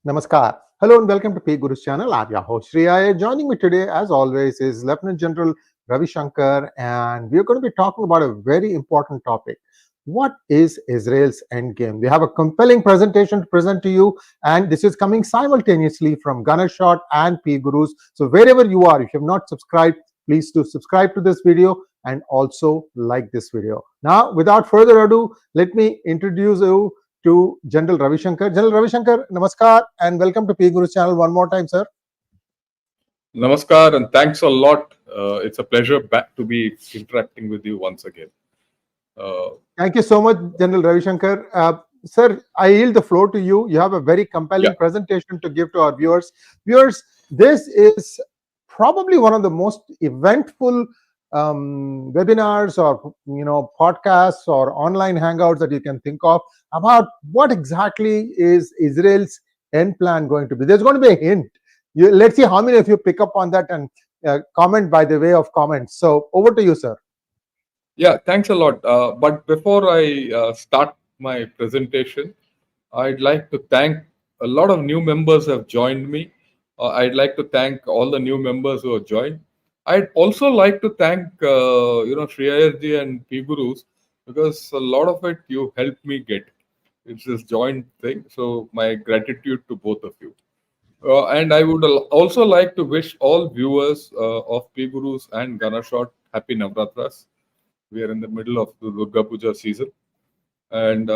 Namaskar. Hello and welcome to P Guru's channel. I'm your host Sree Iyer. Joining me today, as always, is Lieutenant General Shankar, and we're going to be talking about a very important topic. What is Israel's endgame? We have a compelling presentation to present to you, and this is coming simultaneously from Ganeshot and P Gurus. So wherever you are, if you have not subscribed, please do subscribe to this video and also like this video. Now, without further ado, let me introduce you to General Ravi Shankar. General Ravi Shankar, namaskar and welcome to P Guru's channel one more time, sir. Namaskar and thanks a lot. It's a pleasure back to be interacting with you once again. Thank you so much, General Ravi Shankar. Sir, I yield the floor to you. You have a very compelling presentation to give to our viewers. Viewers, this is probably one of the most eventful webinars or podcasts or online hangouts that you can think of about what exactly is Israel's end plan going to be. There's going to be a hint. Let's see how many of you pick up on that and comment by the way of comments. So over to you, sir. Yeah, thanks a lot. But before I start my presentation, I'd like to thank a lot of new members who have joined me. I'd like to thank all the new members who have joined. I'd also like to thank Sree Iyer ji and P Gurus, because a lot of it you helped me get. It's this joint thing. So my gratitude to both of you. And I would also like to wish all viewers of P Gurus and Ganeshot happy Navratras. We are in the middle of the Durga Puja season. And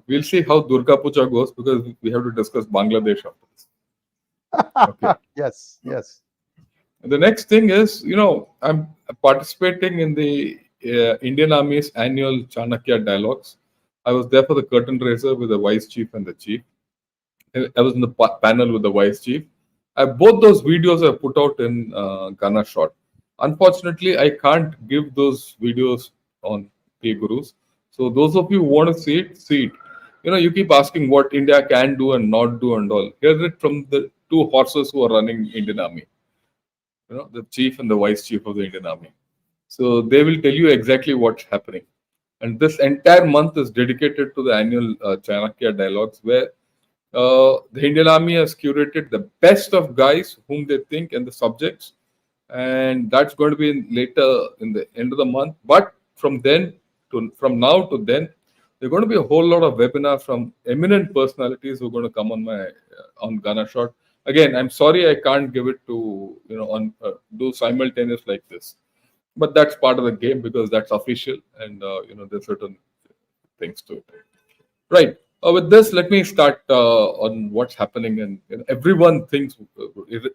we'll see how Durga Puja goes, because we have to discuss Bangladesh after this. Okay. Yes. And the next thing is, I'm participating in the Indian Army's annual Chanakya dialogues. I was there for the curtain raiser with the vice chief and the chief. I was in the panel with the vice chief. Both those videos are put out in Ganeshot. Unfortunately, I can't give those videos on P Gurus. So those of you who want to see it, see it. You keep asking what India can do and not do and all. Hear it from the two horses who are running Indian Army. The chief and the vice chief of the Indian Army. So they will tell you exactly what's happening. And this entire month is dedicated to the annual Chanakya dialogues, where the Indian Army has curated the best of guys whom they think and the subjects, and that's going to be later in the end of the month. But from now to then, there's going to be a whole lot of webinars from eminent personalities who are going to come on Ganeshot. Again, I'm sorry I can't give it to do simultaneous like this, but that's part of the game, because that's official, and there's certain things to it. Right. With this, let me start on what's happening. And everyone thinks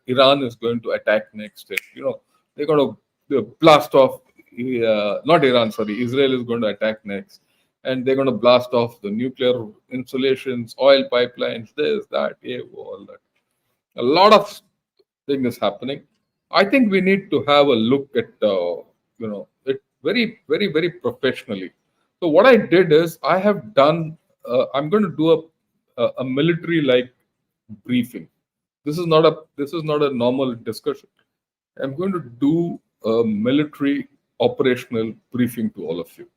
Iran is going to attack next. They're going to blast off. Not Iran, sorry. Israel is going to attack next, and they're going to blast off the nuclear installations, oil pipelines, this, that, all that. A lot of thing is happening. I think we need to have a look at it very, very, very professionally. So what I did is I have done. I'm going to do a military like briefing. This is not a normal discussion. I'm going to do a military operational briefing to all of you.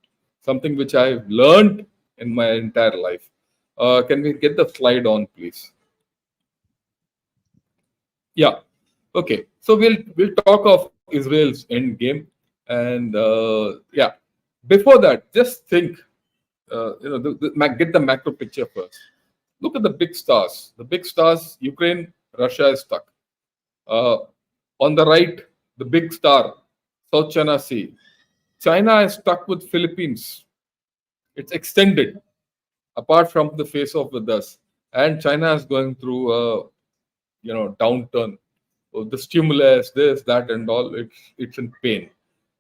Something which I've learned in my entire life. Can we get the slide on, please? Yeah. Okay. So we'll talk of Israel's end game, and yeah. Before that, just think. Get the macro picture first. Look at the big stars. The big stars. Ukraine, Russia is stuck. On the right, the big star, South China Sea. China is stuck with Philippines. It's extended, apart from the face off with us, and China is going through a downturn. So the stimulus, this, that, and all. It's in pain.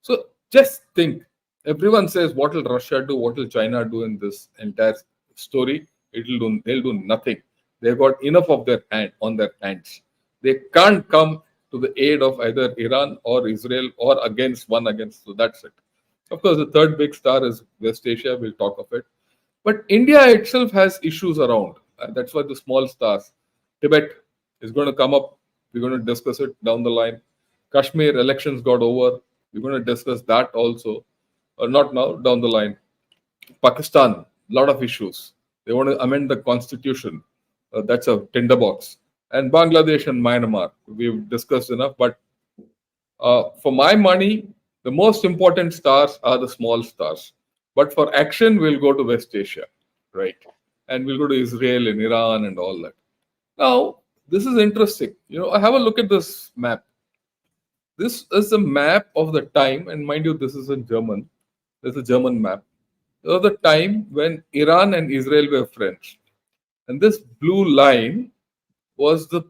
So just think. Everyone says, what will Russia do? What will China do in this entire story? They'll do nothing. They've got enough of on their hands. They can't come to the aid of either Iran or Israel or against. So that's it. Of course, the third big star is West Asia. We'll talk of it. But India itself has issues around. That's why the small stars. Tibet is going to come up. We're going to discuss it down the line. Kashmir elections got over. We're going to discuss that also. Not now, down the line. Pakistan, a lot of issues. They want to amend the constitution. That's a tinderbox. and Bangladesh and Myanmar. We've discussed enough, but for my money, the most important stars are the small stars. But for action, we'll go to West Asia, right? And we'll go to Israel and Iran and all that. Now, this is interesting. Have a look at this map. This is a map of the time, and mind you, this is in German. This is a German map. Of the time when Iran and Israel were friends. And this blue line was the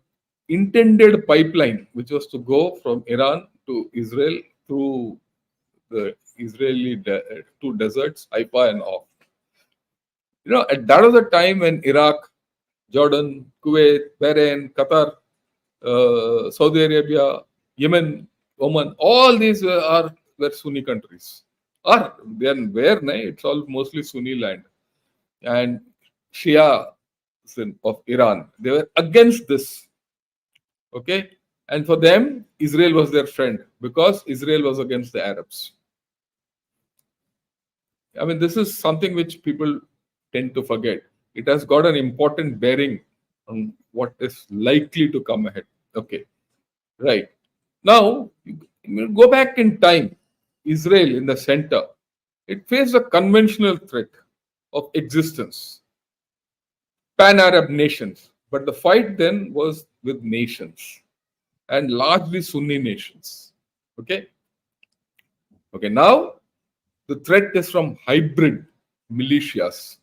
intended pipeline, which was to go from Iran to Israel through the Israeli two deserts, Haifa and off. At that was the time when Iraq, Jordan, Kuwait, Bahrain, Qatar, Saudi Arabia, Yemen, Oman, all these were Sunni countries. Or then where? It's all mostly Sunni land. And Shia of Iran, they were against this. Okay? And for them, Israel was their friend because Israel was against the Arabs. I mean, this is something which people tend to forget. It has got an important bearing on what is likely to come ahead. Okay, right. Now, you go back in time, Israel in the center, it faced a conventional threat of existence, pan Arab nations. But the fight then was with nations and largely Sunni nations. Okay, okay, now the threat is from hybrid militias,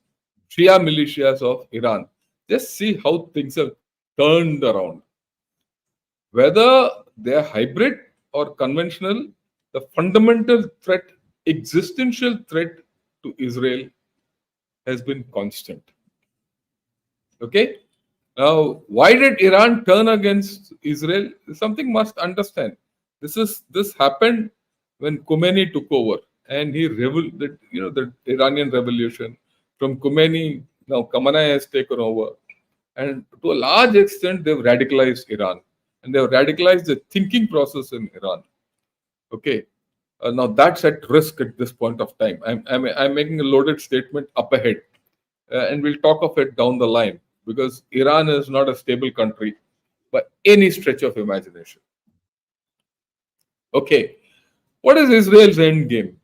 Shia militias of Iran. Just see how things have turned around. Whether they are hybrid or conventional, the fundamental threat, existential threat to Israel has been constant. Okay? Now, why did Iran turn against Israel? Something must understand. This happened when Khomeini took over, and the Iranian revolution. From Khomeini, now Khamenei has taken over, and to a large extent, they've radicalized Iran, and they've radicalized the thinking process in Iran. Okay, now that's at risk at this point of time. I'm making a loaded statement up ahead, and we'll talk of it down the line because Iran is not a stable country by any stretch of imagination. Okay, what is Israel's end game?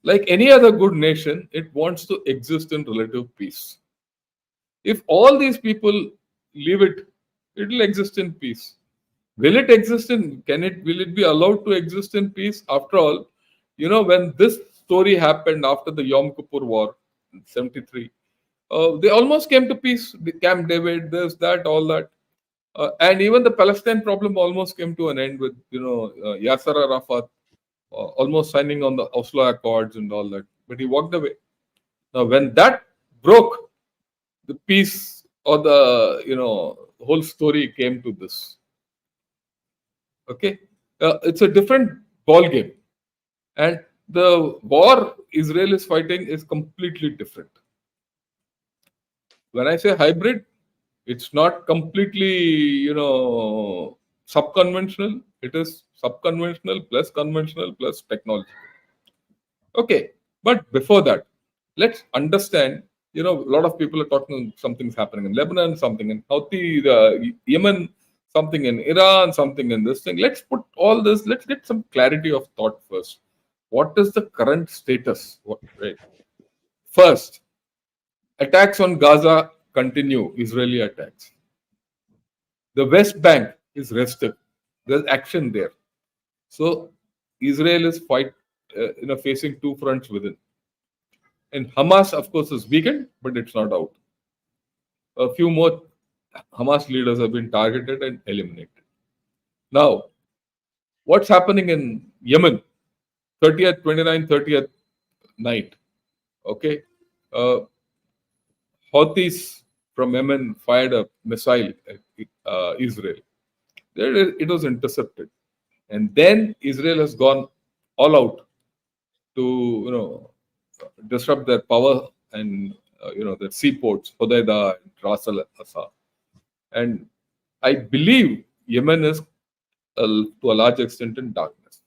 Like any other good nation, it wants to exist in relative peace. If all these people leave it, it will exist in peace. Will it exist in? Will it be allowed to exist in peace? After all, when this story happened after the Yom Kippur War in '73, they almost came to peace. The Camp David, this, that, all that. And even the Palestine problem almost came to an end with Yasser Arafat almost signing on the Oslo Accords and all that, but he walked away. Now, when that broke, the peace or the whole story came to this. Okay, it's a different ball game, and the war Israel is fighting is completely different. When I say hybrid, it's not completely subconventional. It is subconventional plus conventional plus technology. Okay, but before that, let's understand. A lot of people are talking something's happening in Lebanon, something in Houthi, Yemen, something in Iran, something in this thing. Let's put all this. Let's get some clarity of thought first. What is the current status? Right. First, attacks on Gaza continue. Israeli attacks. The West Bank is rested. There's action there. So Israel is facing two fronts within. And Hamas, of course, is weakened, but it's not out. A few more Hamas leaders have been targeted and eliminated. Now, what's happening in Yemen? 30th, 29th, 30th night. Okay. Houthis from Yemen fired a missile at Israel. There it was intercepted. And then Israel has gone all out to disrupt their power and their seaports, Hodeidah and Ras Al Asa. And I believe Yemen is to a large extent in darkness,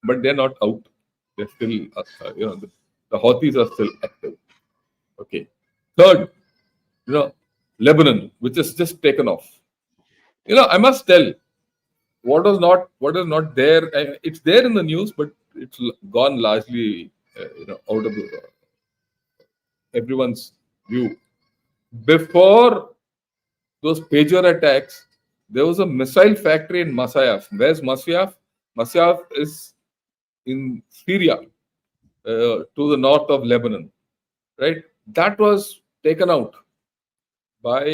but they're not out. They're still, the Houthis are still active. Okay. Third, Lebanon, which has just taken off. I must tell what is not there. It's there in the news, but it's gone largely, out of everyone's view. Before those pager attacks, there was a missile factory in Masyaf. Where's Masyaf? Masyaf is in Syria, to the north of Lebanon, right? That was taken out by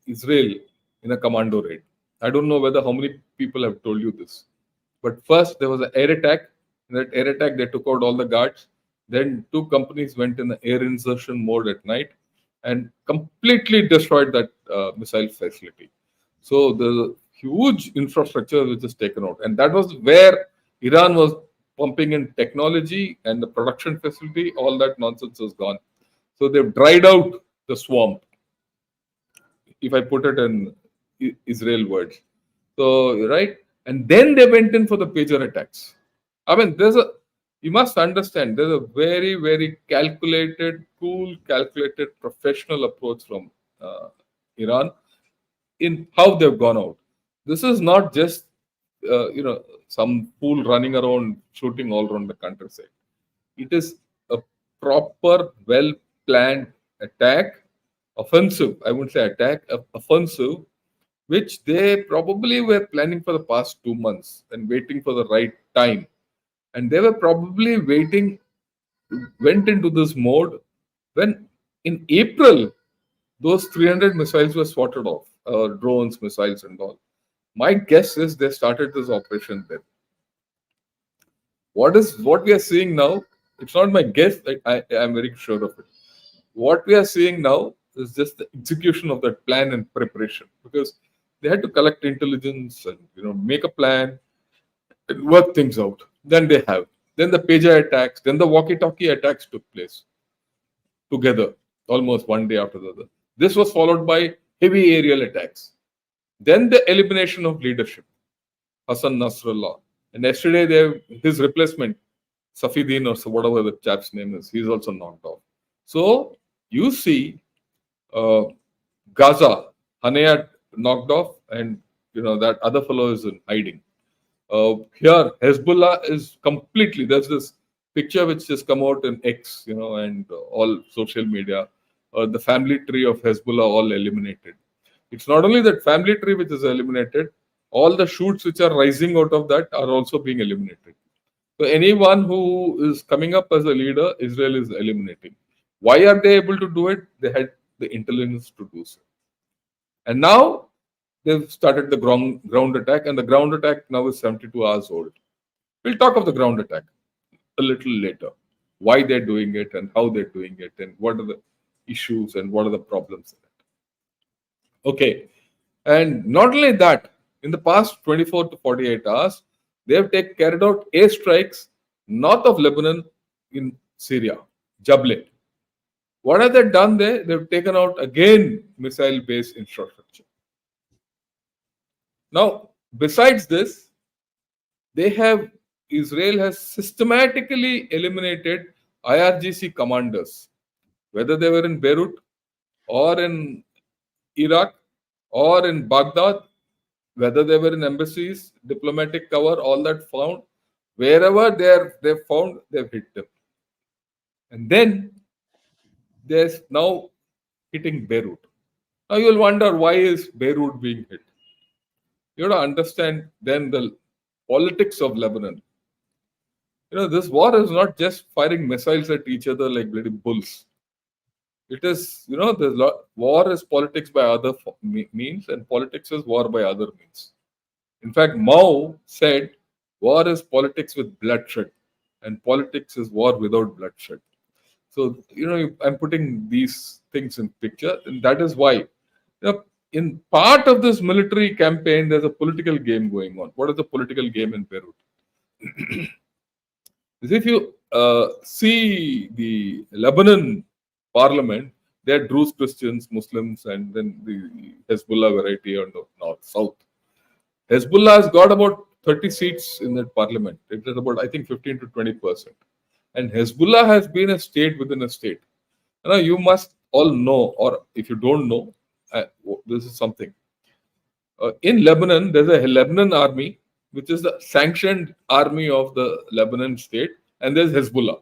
Israel in a commando raid. I don't know whether how many people have told you this, but first there was an air attack. In that air attack, they took out all the guards. Then two companies went in the air insertion mode at night and completely destroyed that missile facility. So the huge infrastructure which is taken out, and that was where Iran was pumping in technology and the production facility. All that nonsense is gone. So they've dried out the swamp, if I put it in Israel words. So, right, and then they went in for the pager attacks. I mean, you must understand, there's a very, very calculated, cool, calculated, professional approach from Iran in how they've gone out. This is not just, some fool running around shooting all around the countryside. It is a proper, well planned attack, offensive. I wouldn't say attack, offensive, which they probably were planning for the past 2 months and waiting for the right time. And they were probably went into this mode when in April, those 300 missiles were swatted off, drones, missiles, and all. My guess is they started this operation then. What we are seeing now? It's not my guess. I'm very sure of it. What we are seeing now is just the execution of that plan and preparation, because they had to collect intelligence and make a plan and work things out. Then they have. Then the pager attacks. Then the walkie-talkie attacks took place together, almost one day after the other. This was followed by heavy aerial attacks. Then the elimination of leadership, Hassan Nasrallah. And yesterday, his replacement, Safidin, or so whatever the chap's name is, he's also knocked off. So you see, uh, Gaza, Hanayat knocked off, and that other fellow is in hiding. Here, Hezbollah is completely. There's this picture which has come out in X, and all social media. The family tree of Hezbollah all eliminated. It's not only that family tree which is eliminated, all the shoots which are rising out of that are also being eliminated. So anyone who is coming up as a leader, Israel is eliminating. Why are they able to do it? They had the intelligence to do so. And now they've started the ground attack, and the ground attack now is 72 hours old. We'll talk of the ground attack a little later. Why they're doing it and how they're doing it and what are the issues and what are the problems in it. Okay. And not only that, in the past 24 to 48 hours, they have carried out airstrikes north of Lebanon in Syria, Jablin. What have they done there? They've taken out again missile based infrastructure. Now, besides this, Israel has systematically eliminated IRGC commanders, whether they were in Beirut or in Iraq or in Baghdad, whether they were in embassies, diplomatic cover, all that found. Wherever they've found, they've hit them. And then there's now hitting Beirut. Now you'll wonder, why is Beirut being hit? You have to understand then the politics of Lebanon. This war is not just firing missiles at each other like bloody bulls. It is, war is politics by other means, and politics is war by other means. In fact, Mao said, war is politics with bloodshed, and politics is war without bloodshed. So, I'm putting these things in picture, and that is why, in part of this military campaign, there's a political game going on. What is the political game in Beirut? If you see the Lebanon parliament, they are Druze Christians, Muslims, and then the Hezbollah variety on the north, south. Hezbollah has got about 30 seats in that parliament. It is about, I think, 15 to 20%. And Hezbollah has been a state within a state. You must all know, or if you don't know, this is something. In Lebanon, there's a Lebanon army, which is the sanctioned army of the Lebanon state, and there's Hezbollah.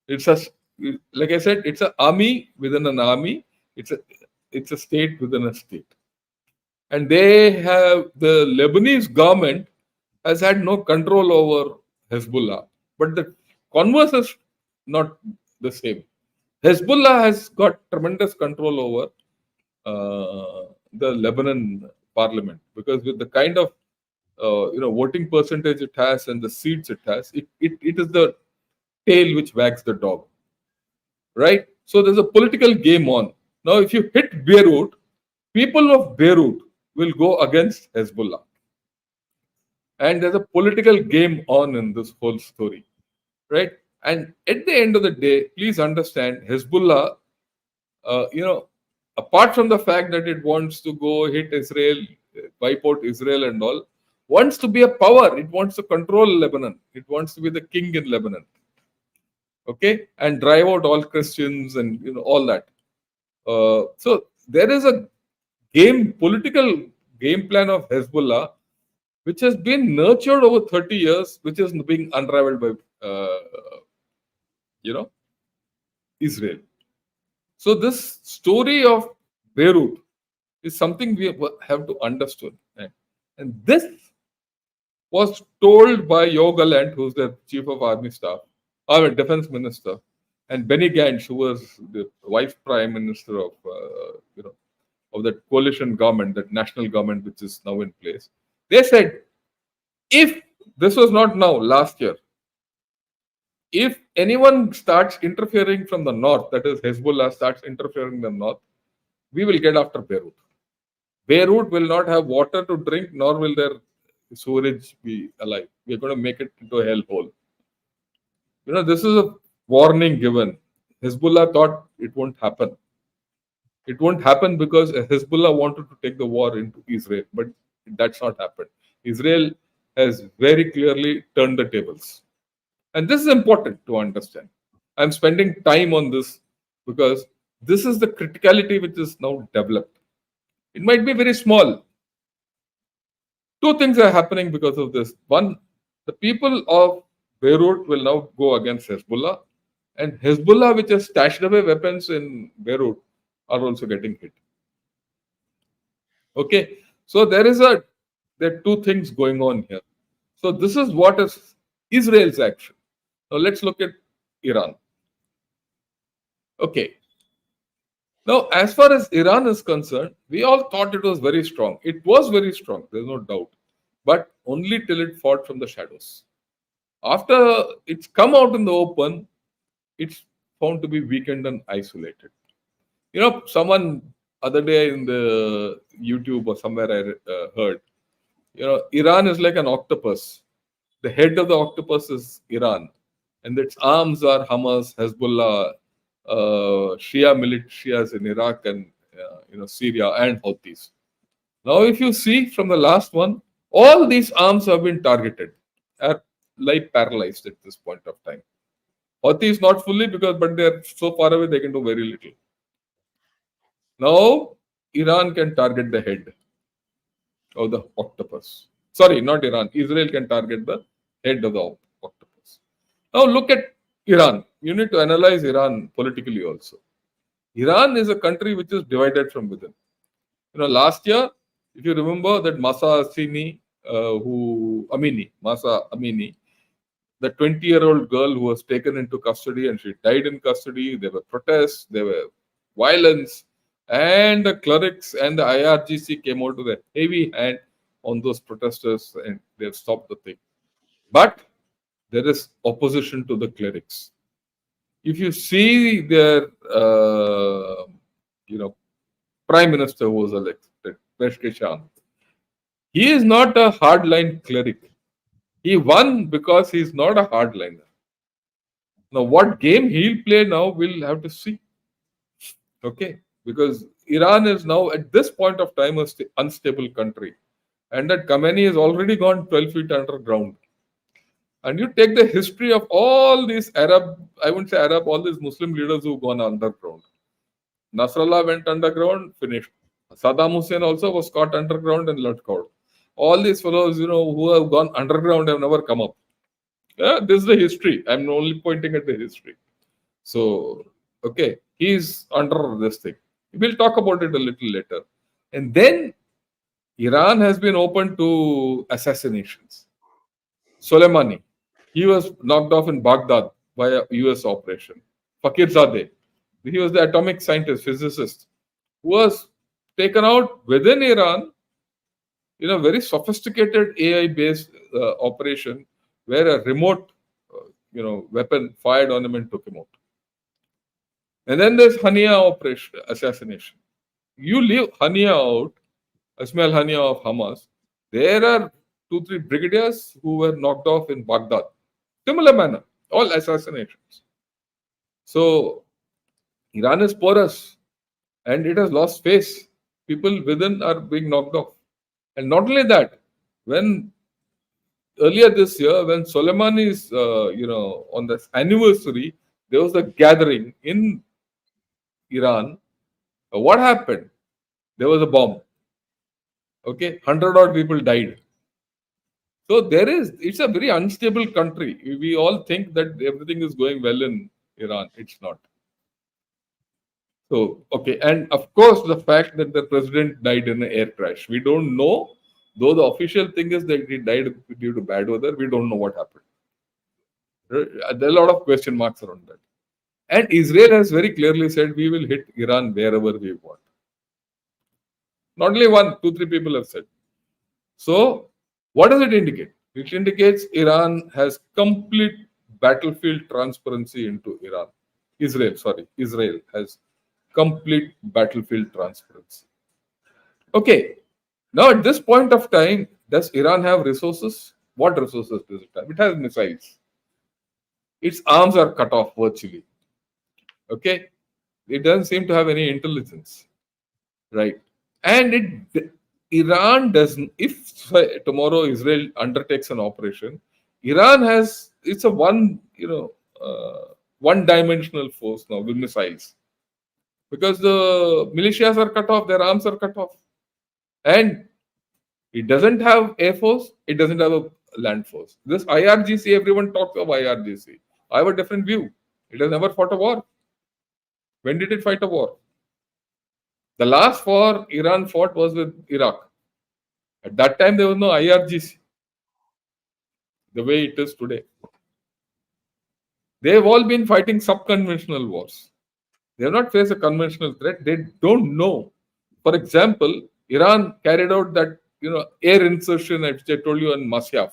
It's a, like I said, it's an army within an army. It's a it's a state within a state, and they have the Lebanese government has had no control over Hezbollah, but the converse is not the same. Hezbollah has got tremendous control over the Lebanon parliament, because with the kind of voting percentage it has and the seats it has, it is the tail which wags the dog, right? So there's a political game on. Now, if you hit Beirut, people of Beirut will go against Hezbollah, and there's a political game on in this whole story, right? And at the end of the day, please understand, Hezbollah, apart from the fact that it wants to go hit Israel, wipe out Israel and all, wants to be a power. It wants to control Lebanon. It wants to be the king in Lebanon, okay, and drive out all Christians and all that. So there is a political game plan of Hezbollah, which has been nurtured over 30 years, which is being unraveled by you know Israel. So this story of Beirut is something we have to understand, and this was told by Yoav Gallant, who's the chief of army staff, our defense minister, and Benny Gantz, who was the vice prime minister of of that coalition government, that national government which is now in place. They said, if this was not now, last year, if anyone starts interfering from the north, that is Hezbollah starts interfering in the north, we will get after Beirut. Beirut will not have water to drink, nor will their sewerage be alive. We are going to make it into a hellhole. This is a warning given. Hezbollah thought it won't happen. It won't happen because Hezbollah wanted to take the war into Israel, but that's not happened. Israel has very clearly turned the tables. And this is important to understand. I'm spending time on this because this is the criticality which is now developed. It might be very small. Two things are happening because of this. One, the people of Beirut will now go against Hezbollah, and Hezbollah, which has stashed away weapons in Beirut, are also getting hit. Okay, so there are two things going on here. So this is what is Israel's action. Now let's look at Iran. Okay. Now, as far as Iran is concerned, we all thought it was very strong. It was very strong, there's no doubt, but only till it fought from the shadows. After it's come out in the open, it's found to be weakened and isolated. Someone other day in the YouTube or somewhere I heard, Iran is like an octopus. The head of the octopus is Iran, and its arms are Hamas, Hezbollah, Shia militias in Iraq and Syria and Houthis. Now, if you see from the last one, all these arms have been targeted, are like paralyzed at this point of time. Houthis not fully but they are so far away they can do very little. Now, Iran can target the head of the octopus. Sorry, not Iran. Israel can target the head of the octopus. Now, look at Iran. You need to analyze Iran politically also. Iran is a country which is divided from within. Last year, if you remember that Masa Amini, the 20-year-old girl who was taken into custody and she died in custody. There were protests, there were violence, and the clerics and the IRGC came out with a heavy hand on those protesters and they have stopped the thing. But there is opposition to the clerics. If you see their, prime minister who was elected, Peshke, he is not a hardline cleric. He won because he is not a hardliner. Now, what game he'll play now, we'll have to see. Okay, because Iran is now at this point of time an unstable country, and that Khamenei has already gone 12 feet underground. And you take the history of all these I wouldn't say Arab, all these Muslim leaders who've gone underground. Nasrallah went underground, finished. Saddam Hussein also was caught underground and let out. All these fellows, who have gone underground have never come up. Yeah, this is the history. I'm only pointing at the history. So, okay, he's under this thing. We'll talk about it a little later. And then Iran has been open to assassinations. Soleimani, he was knocked off in Baghdad by a US operation. Fakirzadeh, he was the atomic scientist, physicist, who was taken out within Iran in a very sophisticated AI based operation where a remote weapon fired on him and took him out. And then there's Hania operation assassination. You leave Hania out, Ismail Hania of Hamas. There are 2, 3 brigadiers who were knocked off in Baghdad. Similar manner, all assassinations. So Iran is porous and it has lost face. People within are being knocked off. And not only that, when earlier this year, when Soleimani's, on this anniversary, there was a gathering in Iran. What happened? There was a bomb. Okay, 100 odd people died. So it's a very unstable country. We all think that everything is going well in Iran. It's not. So, okay. And of course, the fact that the president died in an air crash. We don't know, though the official thing is that he died due to bad weather. We don't know what happened. There are a lot of question marks around that. And Israel has very clearly said we will hit Iran wherever we want. Not only one, 2, 3 people have said. So, what does it indicate? It indicates Iran has complete battlefield transparency into Iran. Israel has complete battlefield transparency. Okay, now at this point of time, does Iran have resources? What resources does it have? It has missiles. Its arms are cut off virtually. Okay, it doesn't seem to have any intelligence, right? And Iran doesn't. If tomorrow Israel undertakes an operation, Iran has it's a one-dimensional force now with missiles because the militias are cut off, their arms are cut off, and it doesn't have air force, it doesn't have a land force. This IRGC, everyone talks of IRGC. I have a different view. It has never fought a war. When did it fight a war? The last war Iran fought was with Iraq. At that time, there was no IRGC the way it is today. They have all been fighting sub-conventional wars. They have not faced a conventional threat. They don't know. For example, Iran carried out that air insertion, which I told you, in Masyaf,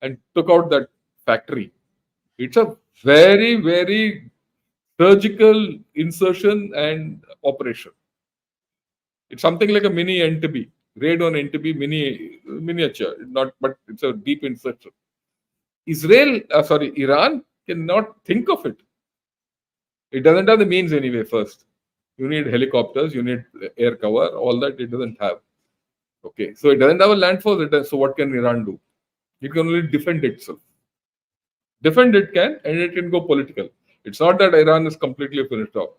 and took out that factory. It's a very, very surgical insertion and operation. It's something like a mini NTB, raid on NTB miniature, not, but it's a deep insertion. Iran cannot think of it. It doesn't have the means anyway. First, you need helicopters, you need air cover, all that it doesn't have. Okay, so it doesn't have a land force. So what can Iran do? It can only defend itself. Defend it can, and it can go political. It's not that Iran is completely finished off.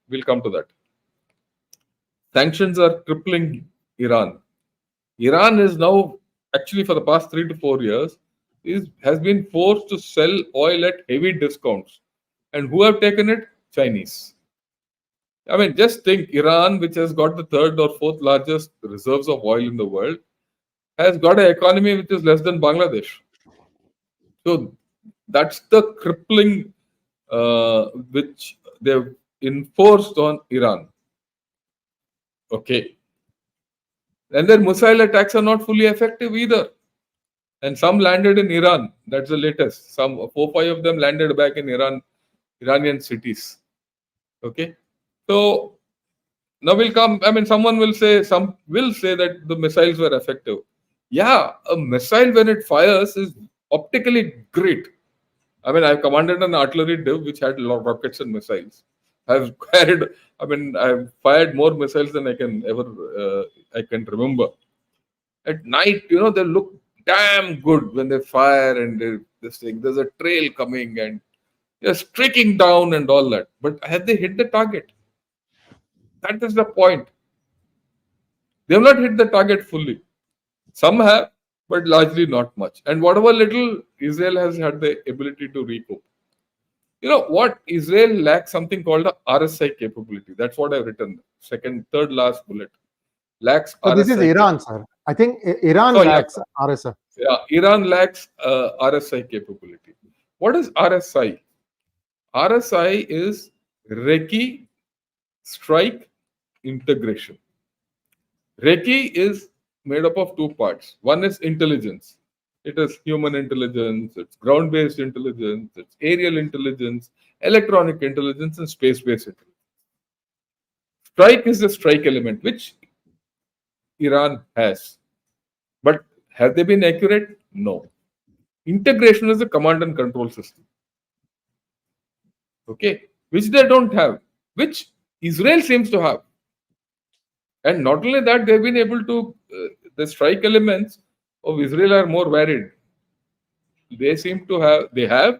We'll come to that. Sanctions are crippling Iran. Iran is now, actually for the past 3 to 4 years, has been forced to sell oil at heavy discounts. And who have taken it? Chinese. I mean, just think Iran, which has got the third or fourth largest reserves of oil in the world, has got an economy which is less than Bangladesh. So that's the crippling which they've enforced on Iran. Okay. And their missile attacks are not fully effective either. And some landed in Iran. That's the latest. Some 4, 5 of them landed back in Iranian cities. Okay. So now will come. I mean, some will say that the missiles were effective. Yeah, a missile when it fires is optically great. I mean, I've commanded an artillery div which had a lot of rockets and missiles. I've fired more missiles than I can remember. At night, they look damn good when they fire and there's a trail coming and they're streaking down and all that. But have they hit the target? That is the point. They have not hit the target fully. Some have, but largely not much. And whatever little Israel has had the ability to recoup. You know what? Israel lacks something called a RSI capability. That's what I've written. Second, third last bullet. Lacks So this is RSI Iran, capability. sir. I think Iran So yeah, lacks RSF. yeah, Iran lacks RSI capability. What is RSI? RSI is Recce Strike Integration. Recce is made up of two parts. One is intelligence. It is human intelligence, it's ground based intelligence, it's aerial intelligence, electronic intelligence, and space based intelligence. Strike is the strike element, which Iran has. But have they been accurate? No. Integration is the command and control system, okay, which they don't have, which Israel seems to have. And not only that, they've been able to, the strike elements of Israel are more varied. They seem to have, they have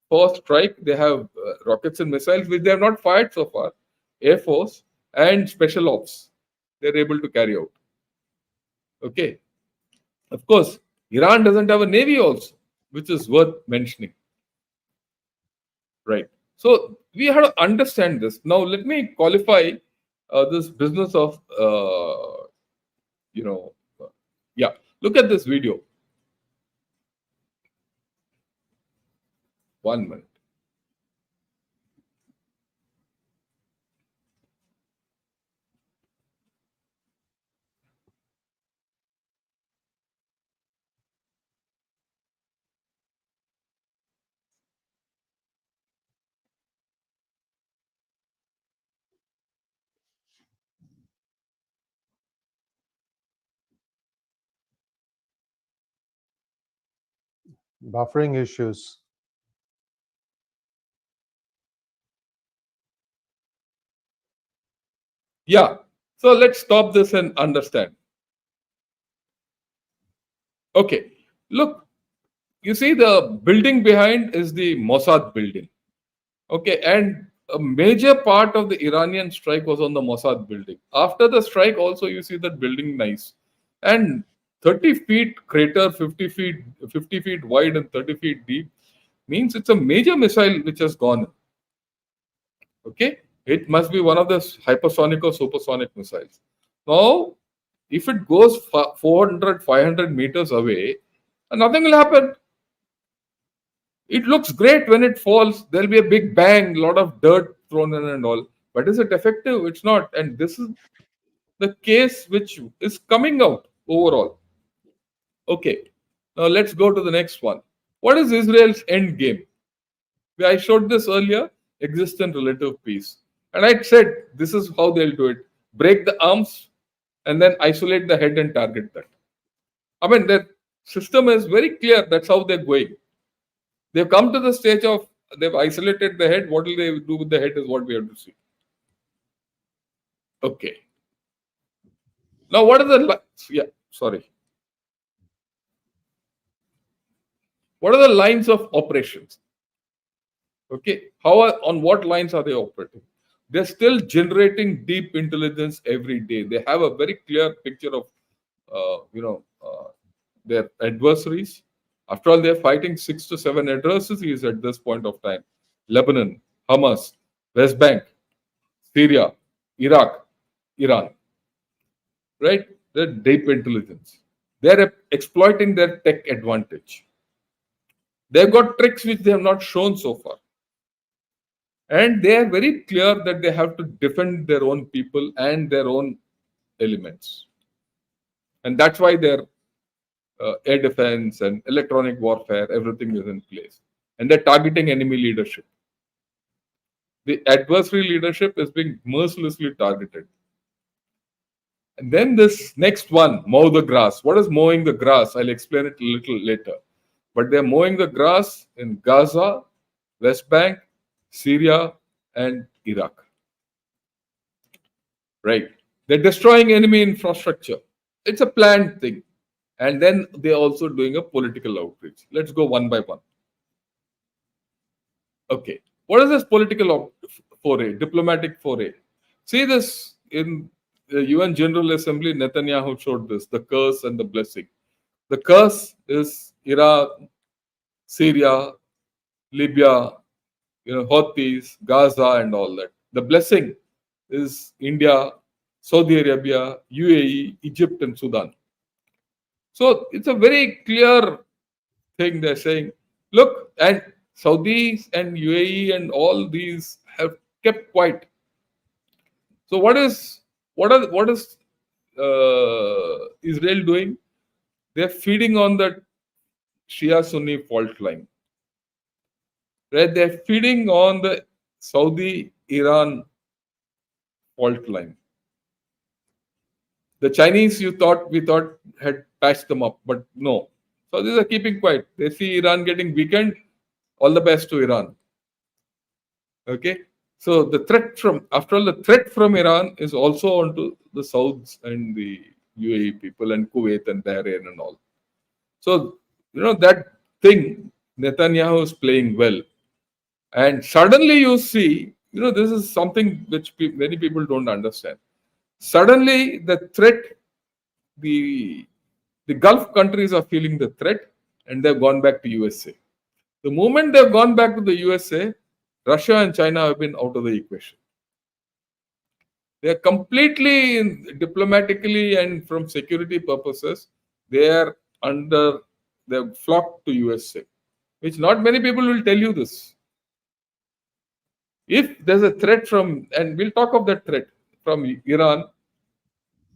for strike, they have rockets and missiles, which they have not fired so far, Air Force and special ops, they're able to carry out. Okay. Of course, Iran doesn't have a navy also, which is worth mentioning. Right. So we have to understand this. Now, let me qualify this business of, you know, uh, yeah, look at this video. 1 minute. Buffering issues. Yeah. So let's stop this and understand. Okay. Look, you see the building behind is the Mossad building. Okay. And a major part of the Iranian strike was on the Mossad building. After the strike, also, you see that building nice. And 30 feet crater, 50 feet wide and 30 feet deep means it's a major missile which has gone. Okay. It must be one of the hypersonic or supersonic missiles. Now, if it goes 400, 500 meters away, nothing will happen. It looks great when it falls. There'll be a big bang, a lot of dirt thrown in and all. But is it effective? It's not. And this is the case which is coming out overall. Okay. Now let's go to the next one. What is Israel's end game? I showed this earlier, existent relative peace. And I said this is how they'll do it. Break the arms and then isolate the head and target that. I mean, their system is very clear. That's how they're going. They've come to the stage of they've isolated the head. What will they do with the head is what we have to see. Okay. Now, what are the yeah? Sorry. What are the lines of operations? Okay. How are, on what lines are they operating? They're still generating deep intelligence every day. They have a very clear picture of, their adversaries. After all, they're fighting 6 to 7 adversaries at this point of time: Lebanon, Hamas, West Bank, Syria, Iraq, Iran. Right? They're deep intelligence. They're exploiting their tech advantage. They've got tricks which they have not shown so far. And they are very clear that they have to defend their own people and their own elements. And that's why their air defense and electronic warfare, everything is in place. And they're targeting enemy leadership. The adversary leadership is being mercilessly targeted. And then this next one, mow the grass. What is mowing the grass? I'll explain it a little later. But they're mowing the grass in Gaza, West Bank, Syria, and Iraq. Right? They're destroying enemy infrastructure. It's a planned thing. And then they're also doing a political outreach. Let's go one by one. Okay. What is this political foray, diplomatic foray? See this in the UN General Assembly, Netanyahu showed this, the curse and the blessing. The curse is Iraq, Syria, Libya, Houthis, Gaza, and all that. The blessing is India, Saudi Arabia, UAE, Egypt, and Sudan. So it's a very clear thing they're saying. Look, and Saudis and UAE and all these have kept quiet. So what is Israel doing? They're feeding on the Shia Sunni fault line. Right? They're feeding on the Saudi Iran fault line. The Chinese, we thought had patched them up, but no. So these are keeping quiet. They see Iran getting weakened. All the best to Iran. Okay. So the threat from, after all, the threat from Iran is also onto the Sauds and the UAE people and Kuwait and Bahrain and all. So that thing Netanyahu is playing well, and suddenly you see, this is something which many people don't understand. Suddenly, the the Gulf countries are feeling the threat, and they've gone back to USA. The moment they've gone back to the USA, Russia and China have been out of the equation. They are completely, diplomatically and from security purposes, they are under, they've flocked to USA, which not many people will tell you this. If there's a threat from, and we'll talk of that threat from Iran,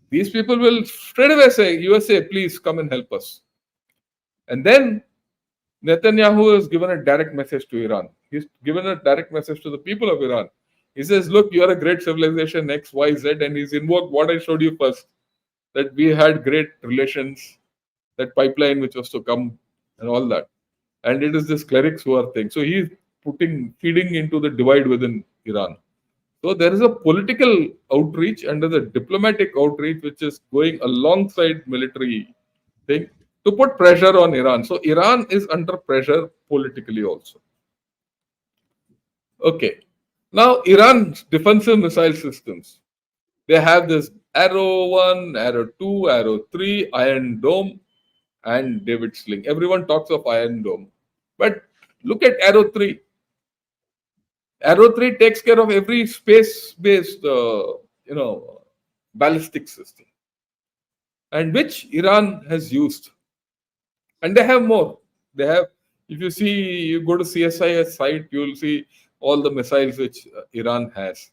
these people will straight away say, USA, please come and help us. And then Netanyahu has given a direct message to Iran. He's given a direct message to the people of Iran. He says, look, you are a great civilization, X, Y, Z, and he's invoked what I showed you first, that we had great relations, that pipeline which was to come, and all that. And it is this clerics who are things. So he's feeding into the divide within Iran. So there is a political outreach and there's a diplomatic outreach which is going alongside military thing to put pressure on Iran. So Iran is under pressure politically also. Okay. Now Iran's defensive missile systems. They have this Arrow 1, Arrow 2, Arrow 3, Iron Dome, and David Sling. Everyone talks of Iron Dome. But look at Arrow 3. Arrow 3 takes care of every space-based, ballistic system, and which Iran has used. And they have more. They have, if you see, you go to CSIS site, you'll see all the missiles which Iran has.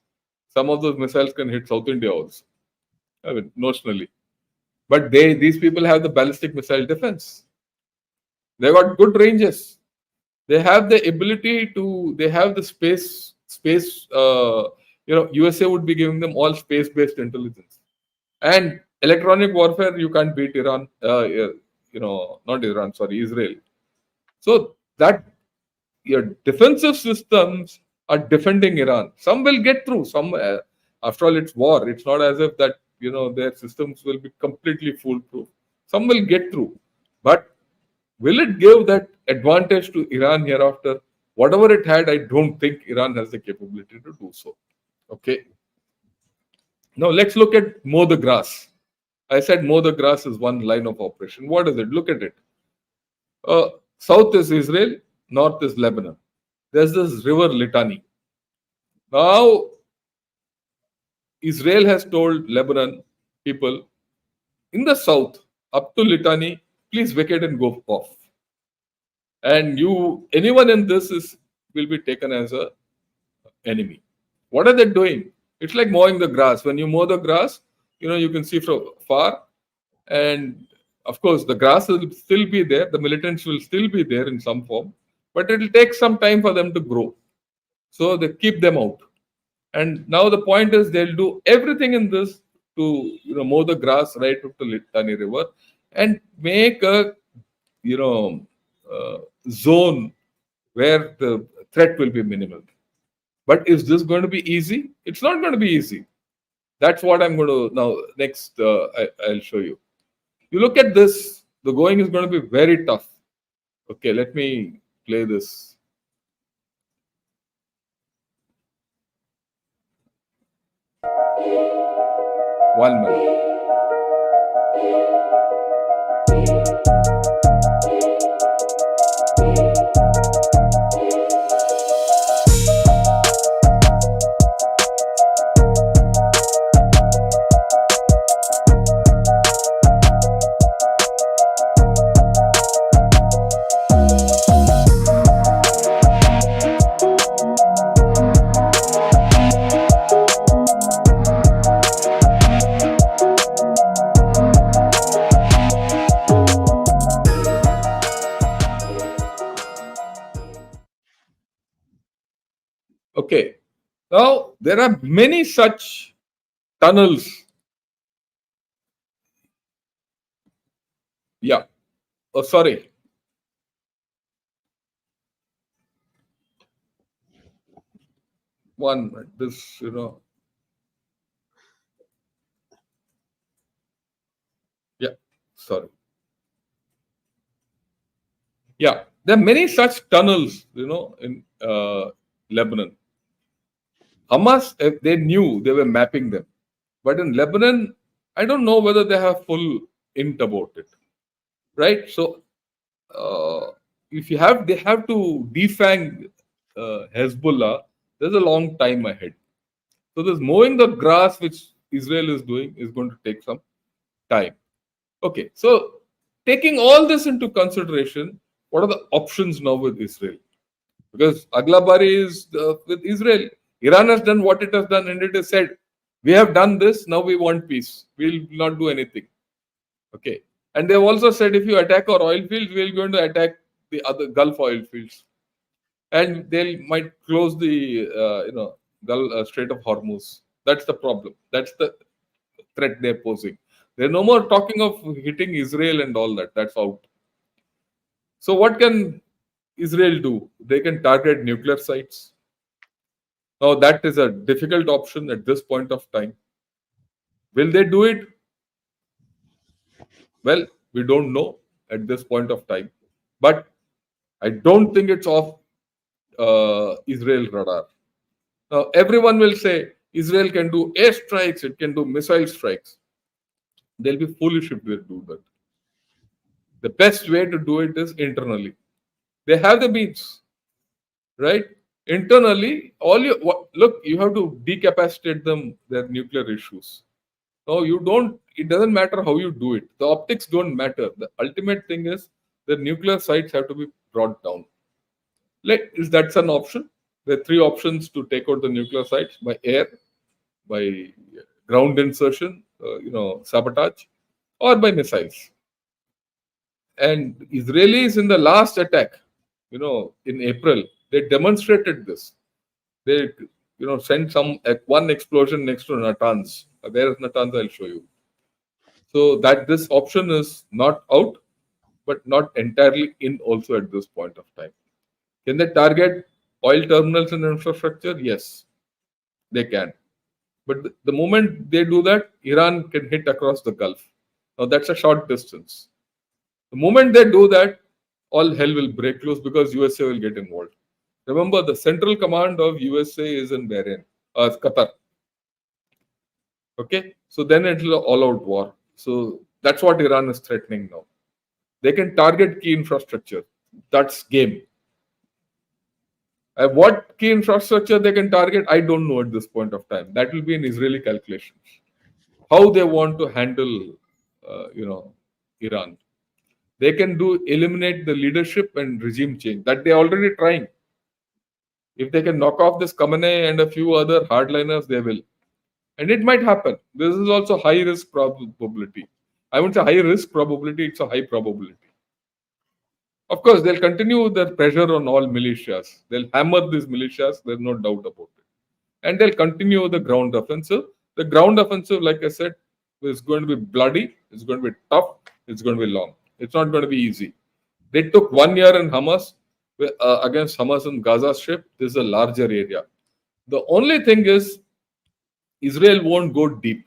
Some of those missiles can hit South India also, I mean, notionally. But these people have the ballistic missile defense. They got good ranges. They have the ability to. They have the space. USA would be giving them all space-based intelligence and electronic warfare. You can't beat Iran. Not Iran. Sorry, Israel. So that your defensive systems are defending Iran. Some will get through. Some, after all, it's war. It's not as if that their systems will be completely foolproof. Some will get through, but will it give that advantage to Iran hereafter? Whatever it had, I don't think Iran has the capability to do so. Okay. Now let's look at mow the grass. I said mow the grass is one line of operation. What is it? Look at it. South is Israel, north is Lebanon. There's this river Litani. Now, Israel has told Lebanon people in the south, up to Litani, please vacate and go off. And anyone in this will be taken as a enemy. What are they doing? It's like mowing the grass. When you mow the grass, you can see from far, and of course the grass will still be there. The militants will still be there in some form, but it will take some time for them to grow. So they keep them out. And now the point is they'll do everything in this to mow the grass right up to Litani River and make a zone where the threat will be minimal. But is this going to be easy? It's not going to be easy. That's what I'm going to now next. I'll show you. You look at this. The going is going to be very tough. Okay, let me play this. One minute. Okay. Now there are many such tunnels. Yeah. Oh, sorry. One minute. This, yeah. Sorry. Yeah. There are many such tunnels, in Lebanon. Hamas, if they knew, they were mapping them. But in Lebanon, I don't know whether they have full int about it. Right? So, uh, if you have, they have to defang Hezbollah. There's a long time ahead. So, this mowing the grass, which Israel is doing, is going to take some time. Okay, so taking all this into consideration, what are the options now with Israel? Because Aglabari is with Israel. Iran has done what it has done, and it has said, "We have done this. Now we want peace. We'll not do anything." Okay, and they've also said, if you attack our oil fields, we're going to attack the other Gulf oil fields, and they might close the Gulf Strait of Hormuz. That's the problem. That's the threat they're posing. They're no more talking of hitting Israel and all that. That's out. So what can Israel do? They can target nuclear sites. Now that is a difficult option at this point of time. Will they do it? Well, we don't know at this point of time. But I don't think it's off Israel radar. Now everyone will say Israel can do air strikes, it can do missile strikes. They'll be foolish if they do that. The best way to do it is internally. They have the means, right? Internally, look, you have to decapacitate them, their nuclear issues. No, you don't, it doesn't matter how you do it. The optics don't matter. The ultimate thing is the nuclear sites have to be brought down. Is that's an option? There are three options to take out the nuclear sites: by air, by ground insertion, sabotage, or by missiles. And Israelis in the last attack, in April, they demonstrated this. They, sent one explosion next to Natanz. Where is Natanz? I'll show you. So that this option is not out, but not entirely in also at this point of time. Can they target oil terminals and infrastructure? Yes, they can. But the moment they do that, Iran can hit across the Gulf. Now that's a short distance. The moment they do that, all hell will break loose because USA will get involved. Remember, the central command of USA is in Bahrain, Qatar. Okay, so then it will all-out war. So that's what Iran is threatening now. They can target key infrastructure. That's game. What key infrastructure they can target, I don't know at this point of time. That will be in Israeli calculations. How they want to handle, Iran. They can eliminate the leadership and regime change that they're already trying. If they can knock off this Khamenei and a few other hardliners, they will. And it might happen. This is also high risk probability. I wouldn't say high risk probability, it's a high probability. Of course, they'll continue their pressure on all militias. They'll hammer these militias, there's no doubt about it. And they'll continue the ground offensive. The ground offensive, like I said, is going to be bloody, it's going to be tough, it's going to be long. It's not going to be easy. They took 1 year in Hamas against Hamas in Gaza Strip. This is a larger area. The only thing is, Israel won't go deep.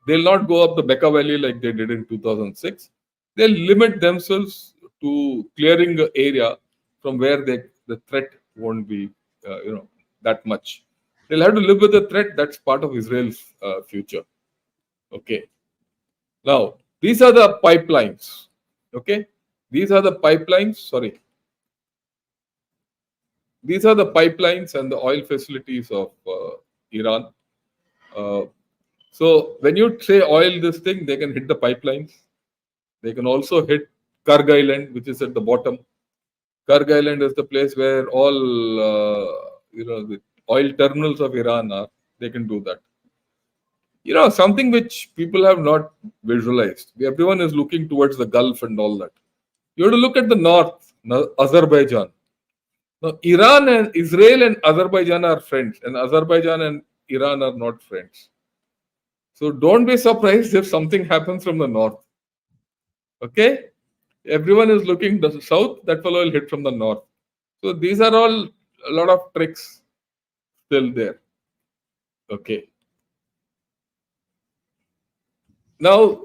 They'll not go up the Bekaa Valley like they did in 2006. They'll limit themselves to clearing the area from where the threat won't be, that much. They'll have to live with the threat. That's part of Israel's future. Okay. Now, these are the pipelines. Okay. These are the pipelines. Sorry. These are the pipelines and the oil facilities of Iran. Uh, so when you say oil, this thing, they can hit the pipelines. They can also hit Karg Island, which is at the bottom. Karg Island is the place where all the oil terminals of Iran are. They can do that. Something which people have not visualized. Everyone is looking towards the Gulf and all that. You have to look at the north, Azerbaijan. Now, Iran and Israel and Azerbaijan are friends, and Azerbaijan and Iran are not friends. So don't be surprised if something happens from the north. Okay? Everyone is looking the south, that fellow will hit from the north. So these are all a lot of tricks still there. Okay. Now,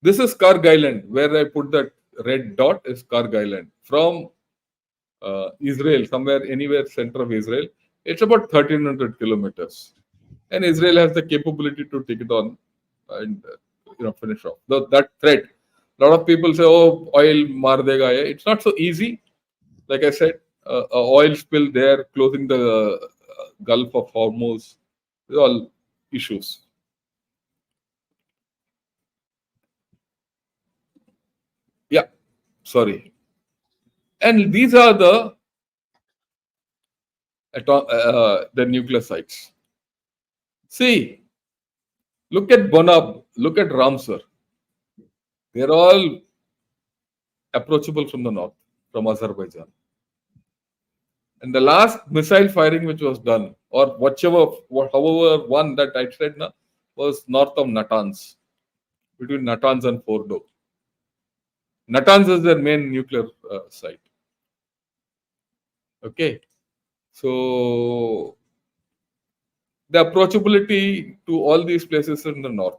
this is Karg Island, where I put that red dot is Karg Island. From Israel, somewhere, anywhere center of Israel, it's about 1300 kilometers. And Israel has the capability to take it on and finish off. That threat. A lot of people say, oh, oil mar dega hai. It's not so easy. Like I said, a oil spill there, closing the Gulf of Hormuz, these are all issues. Yeah, sorry. And these are the nuclear sites. See, look at Bonab, look at Ramsar. They're all approachable from the north, from Azerbaijan. And the last missile firing which was done, or however one that I said now, was north of Natanz, between Natanz and Fordo. Natanz is their main nuclear site. Okay, so the approachability to all these places in the north.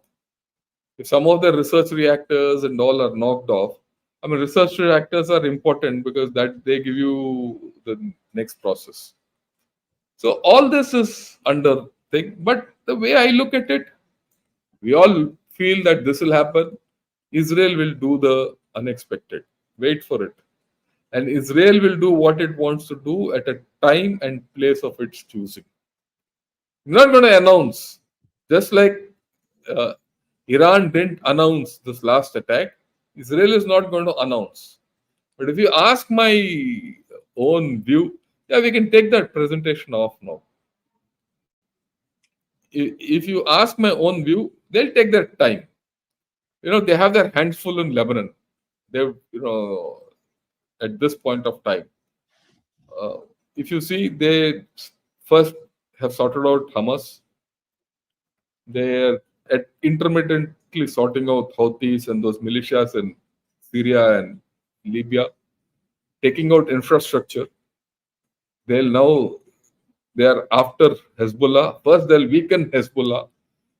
If some of the research reactors and all are knocked off, I mean, research reactors are important because that they give you the next process. So all this is under thing, but the way I look at it, we all feel that this will happen. Israel will do the unexpected. Wait for it. And Israel will do what it wants to do at a time and place of its choosing. Not going to announce, just like uh, Iran didn't announce this last attack, Israel is not going to announce. But if you ask my own view, yeah, we can take that presentation off now. If you ask my own view, they'll take their time. They have their hands full in Lebanon. They've, at this point of time. If you see, they first have sorted out Hamas. They're intermittently sorting out Houthis and those militias in Syria and Libya, taking out infrastructure. They are after Hezbollah. First, they'll weaken Hezbollah,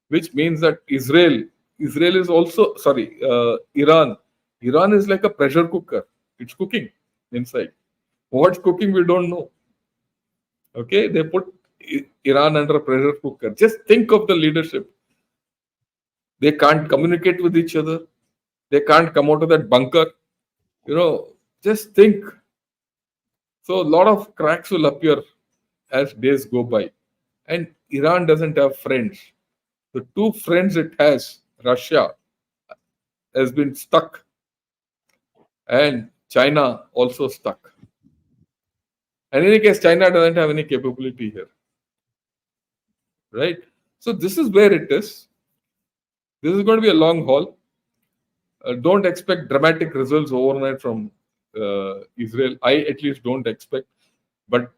which means that Israel is also, sorry, Iran. Iran is like a pressure cooker. It's cooking inside. What's cooking, we don't know. Okay, they put Iran under a pressure cooker. Just think of the leadership. They can't communicate with each other. They can't come out of that bunker. Just think. So a lot of cracks will appear as days go by. And Iran doesn't have friends. The two friends it has, Russia, has been stuck. And China also stuck. And in any case, China doesn't have any capability here. Right? So this is where it is. This is going to be a long haul. Don't expect dramatic results overnight from Israel. I at least don't expect. But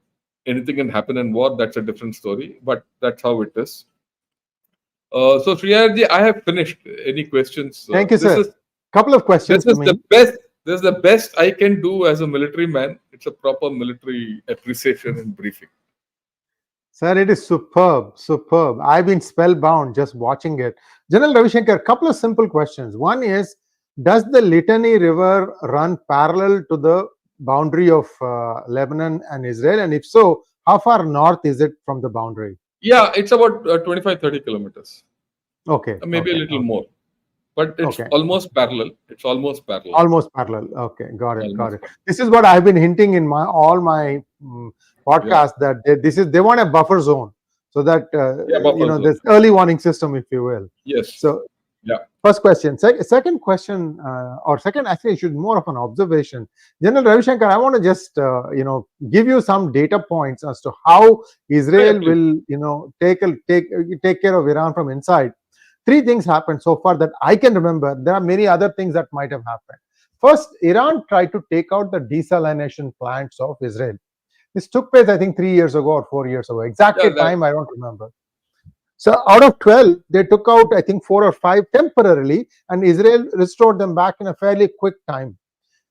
anything can happen in war. That's a different story. But that's how it is. So Sree Iyer, I have finished. Any questions? Thank you, sir. Couple of questions This for is me. the best. This is the best I can do as a military man. It's a proper military appreciation and briefing. Sir, it is superb, superb. I've been spellbound just watching it. General Ravi Shankar, couple of simple questions. One is, does the Litani River run parallel to the boundary of Lebanon and Israel? And if so, how far north is it from the boundary? Yeah, it's about 25-30 kilometers. Okay, maybe a okay, little okay, more, but it's okay. almost parallel. It's almost parallel. Almost parallel. Okay, got it, got Almost it. parallel. This is what I've been hinting in my all my Yeah, podcasts, that they want a buffer zone, so that yeah, buffer zone. this early warning system, if you will. Yes. So Yeah. first question. Second question, or second, actually, should more of an observation. General Ravi Shankar, I want to just give you some data points as to how Yeah, yeah, Israel please. will take care of Iran from inside. Three things happened so far that I can remember. There are many other things that might have happened. First, Iran tried to take out the desalination plants of Israel. This took place, I think, 3 years ago or 4 years ago. Exact Yeah, that. time I don't remember. So out of 12, they took out, I think, 4 or 5 temporarily, and Israel restored them back in a fairly quick time.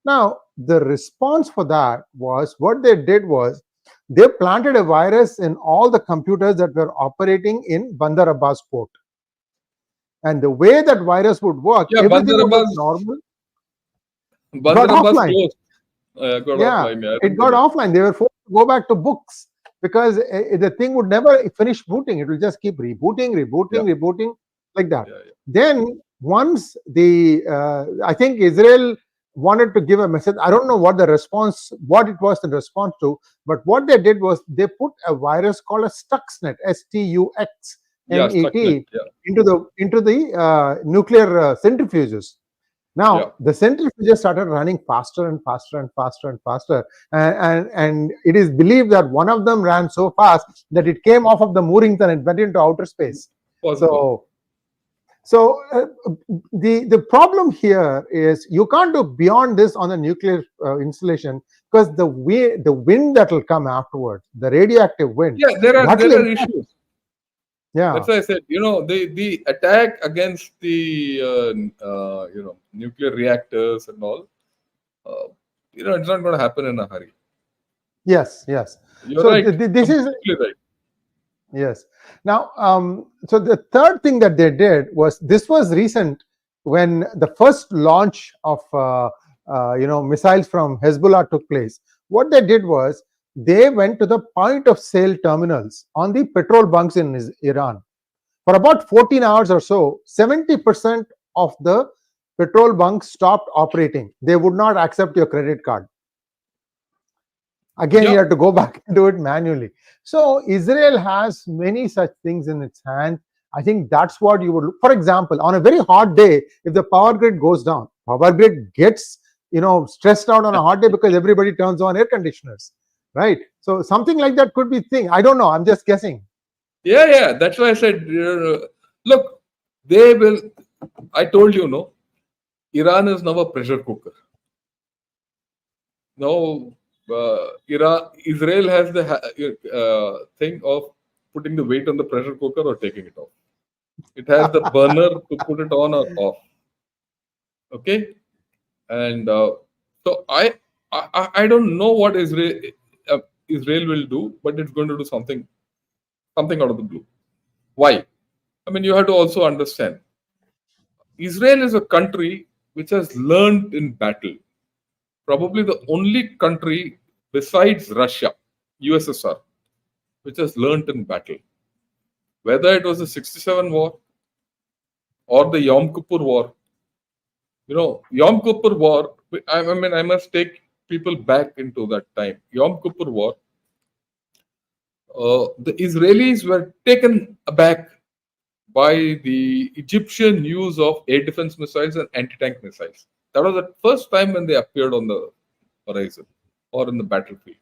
Now, the response for that was, what they did was they planted a virus in all the computers that were operating in Bandar Abbas port. And the way that virus would work, Yeah, everything would look normal, got Bandar Abbas offline. closed. Got Yeah, offline. Yeah, I it got remember that. offline. They were forced to go back to books because the thing would never finish booting. It will just keep rebooting, Yeah, rebooting, rebooting, like that. yeah, yeah. Then once I think Israel wanted to give a message. I don't know what it was in response to, but what they did was they put a virus called a Stuxnet, Yeah, Stuxnet. STUXNET, Yeah, into the nuclear centrifuges. yeah. Now the centrifuges started running faster and faster and faster and faster, and it is believed that one of them ran so fast that it came off of the moorings and it went into outer space. Possible. So, so the problem here is you can't do beyond this on a nuclear installation, because the wind that will come afterwards, the radioactive wind, Yeah, there are that will there are impact. issues. Yeah. That's why I said, the attack against the nuclear reactors and all. Uh, it's not going to happen in a hurry. Yes. Yes. You're So right. this is Completely right. Yes. Now, so the third thing that they did was, this was recent, when the first launch of missiles from Hezbollah took place. What they did was they went to the point of sale terminals on the petrol bunks in Iran for about 14 hours or so. 70% of the petrol bunks stopped operating. They would not accept your credit card. Again, you Yeah, have to go back and do it manually. So Israel has many such things in its hand. I think that's what you would look. For example, on a very hot day, if the power grid goes down, power grid gets stressed out on a hot day because everybody turns on air conditioners, right? So something like that could be thing. I don't know, I'm just guessing. yeah, yeah. That's why I said, look, they will. I told you, no, Iran is now a pressure cooker. Now, Israel has the thing of putting the weight on the pressure cooker or taking it off. It has the burner to put it on or off. Okay, and so I don't know what Israel will do, but it's going to do something out of the blue. Why? I mean, you have to also understand. Israel is a country which has learned in battle. Probably the only country besides Russia, USSR, which has learned in battle. Whether it was the 67 war or the Yom Kippur war, Yom Kippur war, I mean, I must take people back into that time. Yom Kippur war, the Israelis were taken aback by the Egyptian use of air defense missiles and anti tank missiles. That was the first time when they appeared on the horizon or in the battlefield.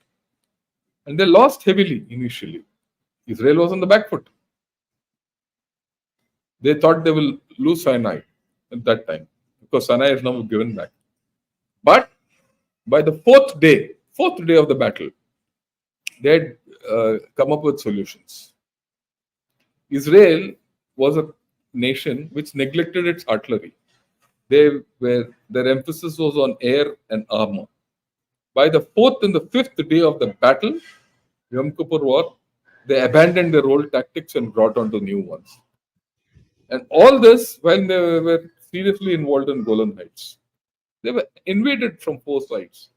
And they lost heavily initially. Israel was on the back foot. They thought they will lose Sinai at that time because Sinai is now given back. But by the fourth day of the battle, they had come up with solutions. Israel was a nation which neglected its artillery. Their emphasis was on air and armor. By the fourth and the fifth day of the battle, Yom Kippur War, they abandoned their old tactics and brought on to new ones. And all this when they were seriously involved in Golan Heights. They were invaded from four sides.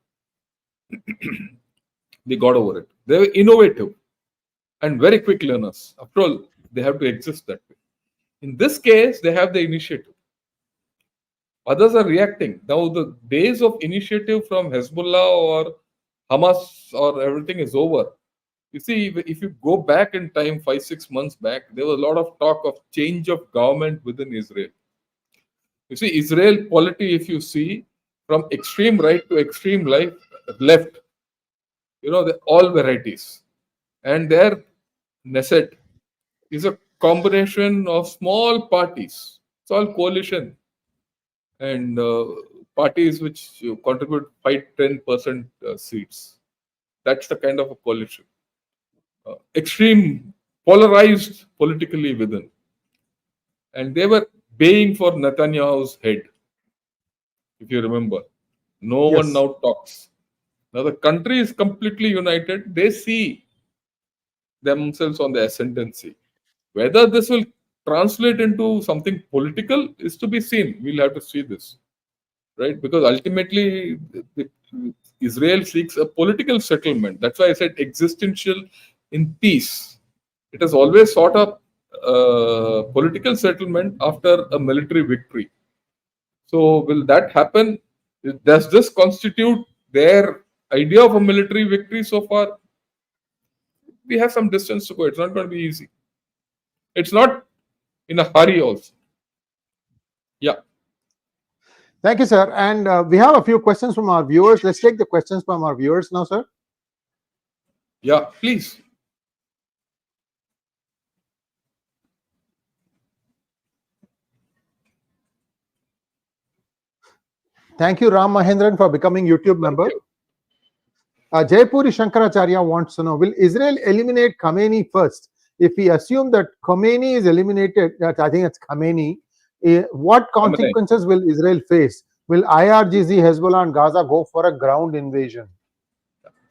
They got over it. They were innovative and very quick learners. After all, they have to exist that way. In this case, they have the initiative. Others are reacting. Now, the days of initiative from Hezbollah or Hamas or everything is over. You see, if you go back in time, 5, 6 months back, there was a lot of talk of change of government within Israel. You see, Israel polity, if you see, from extreme right to extreme left, all varieties. And their Knesset is a combination of small parties. It's all coalition and parties which contribute 5-10% seats. That's the kind of a coalition. Extreme, polarized politically within. And they were baying for Netanyahu's head, if you remember. No one Yes. now talks. Now the country is completely united. They see themselves on the ascendancy. Whether this will translate into something political is to be seen. We'll have to see this, right? Because ultimately, Israel seeks a political settlement. That's why I said existential in peace. It has always sought a political settlement after a military victory. So, will that happen? Does this constitute their idea of a military victory so far? We have some distance to go. It's not going to be easy. It's not in a hurry, also. Yeah, Thank you, sir. And we have a few questions from our viewers. Let's take the questions from our viewers now, sir. yeah, please. Thank you, Ram Mahendran, for becoming YouTube Thank member. you. Jaipuri Shankaracharya wants to know, will Israel eliminate Khomeini first? If we assume that Khomeini is eliminated, I think it's Khomeini, what Amanai. consequences will Israel face? Will IRGC, Hezbollah, and Gaza go for a ground invasion?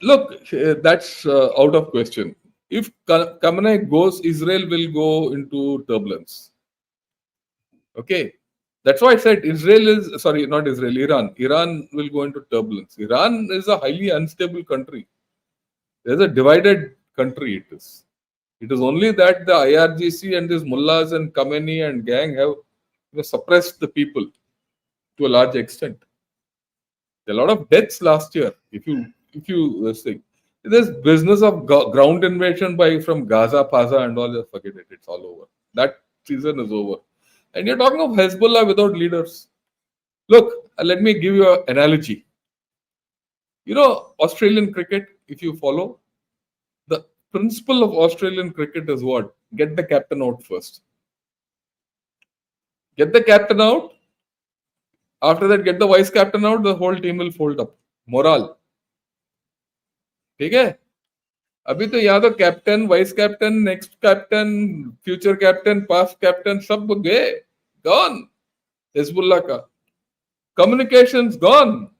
Look, that's out of question. If Khamenei goes, Israel will go into turbulence. Okay, that's why I said Israel is sorry, not Israel, Iran. Iran will go into turbulence. Iran is a highly unstable country. There's a divided country. It is. It is only that the IRGC and these mullahs and Khamenei and gang have suppressed the people to a large extent. There are a lot of deaths last year. If you think this business of ground invasion by from Gaza, Paza, and all, just forget it. It's all over. That season is over. And you're talking of Hezbollah without leaders. Look, let me give you an analogy. Australian cricket, if you follow, the principle of Australian cricket is what? Get the captain out first. Get the captain out. After that, get the vice captain out. The whole team will fold up. Morale. ठीक है अभी तो यहाँ तो captain vice captain next captain future captain past captain सब गए gone Hezbollah का communications gone.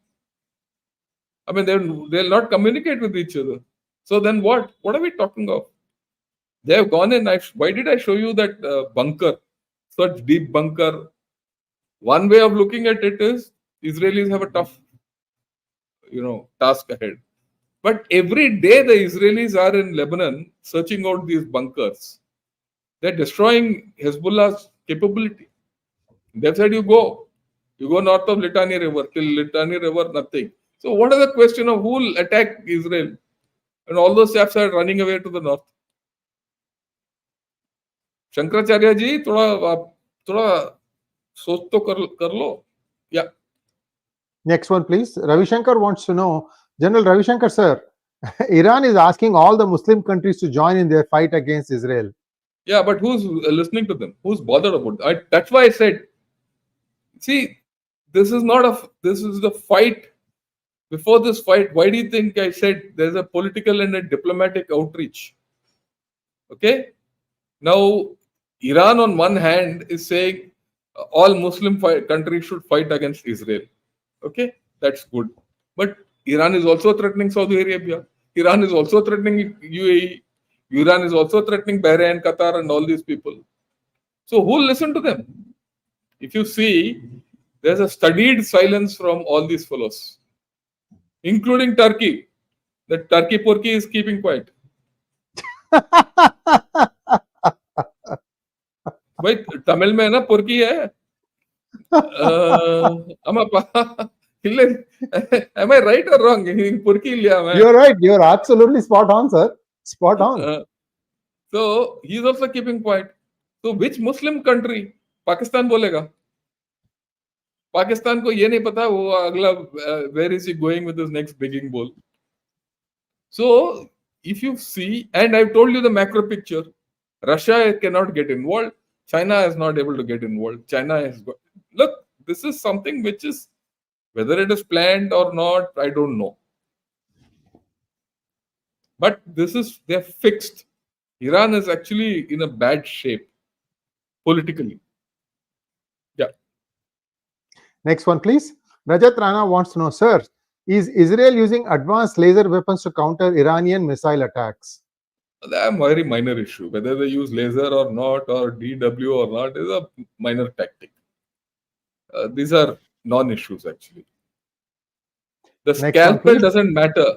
I mean, they'll not communicate with each other. So then what are we talking of? They have gone in. Why did I show you that bunker, such deep bunker? One way of looking at it is Israelis have a tough task ahead. But every day the Israelis are in Lebanon searching out these bunkers. They're destroying Hezbollah's capability. They've said you go north of Litani River, till Litani River, nothing. So what is the question of who will attack Israel? And all those chaps are running away to the north. Shankaracharya ji थोड़ा सोच तो कर लो. Yeah. Next one, please. Ravi Shankar wants to know, General Ravi Shankar, sir, Iran is asking all the Muslim countries to join in their fight against Israel. Yeah, but who's listening to them? Who's bothered about that? That's why I said, see, this is the fight. Before this fight, why do you think I said there's a political and a diplomatic outreach? Okay? Now, Iran on one hand is saying all Muslim countries should fight against Israel. Okay? That's good. But Iran is also threatening Saudi Arabia. Iran is also threatening UAE. Iran is also threatening Bahrain, Qatar, and all these people. So who will listen to them? If you see, there's a studied silence from all these fellows, including Turkey. The Turkey Porky is keeping quiet. भाई तमिल में है ना पुरकी है आमापा ಇಲ್ಲ am I right or wrong पुरकी இல்லையா அவன் You're right. You're absolutely spot on, sir. Spot on. so he's also keeping quiet. So which Muslim country Pakistan बोलेगा पाकिस्तान को ये नहीं पता वो अगला where is he going with his next begging bowl. So if you see, and I've told you the macro picture, Russia cannot get involved, China is not able to get involved, China is look, this is something which is, whether it is planned or not, I don't know, but this is, they're fixed. Iran is actually in a bad shape politically. Yeah. Next one, please. Rajat Rana wants to know, sir, is Israel using advanced laser weapons to counter Iranian missile attacks? That's a very minor issue. Whether they use laser or not, or DW or not, is a minor tactic. These are non-issues actually. The Next one, scalpel please. doesn't matter.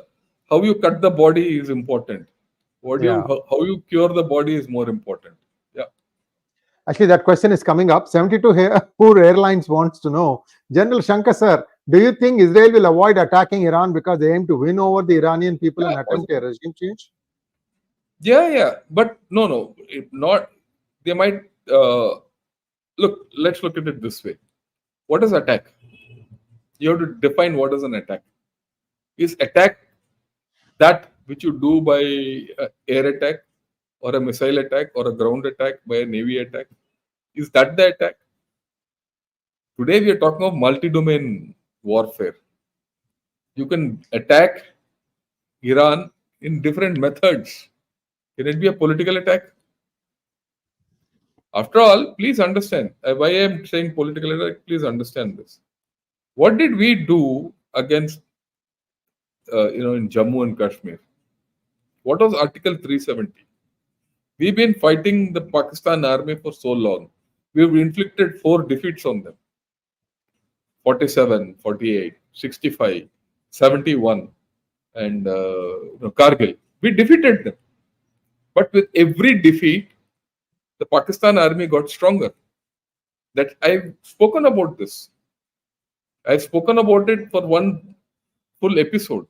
How you cut the body is important. Yeah. How you cure the body is more important. Yeah. Actually, that question is coming up. 72 Poor Airlines wants to know, General Shankar, sir, do you think Israel will avoid attacking Iran because they aim to win over the Iranian people and attempt a regime change? Yeah. But no, not. They might look. Let's look at it this way. What is attack? You have to define what is an attack. Is attack that which you do by air attack or a missile attack or a ground attack by a navy attack? Is that the attack? Today we are talking of multi-domain warfare. You can attack Iran in different methods. Can it be a political attack? After all, please understand why I am saying political attack. Please understand this. What did we do against, in Jammu and Kashmir? What was Article 370? We've been fighting the Pakistan army for so long. We've inflicted 4 defeats on them. 47, 48, 65, 71, and Kargil. We defeated them. But with every defeat, the Pakistan army got stronger. That I've spoken about this. I've spoken about it for one full episode.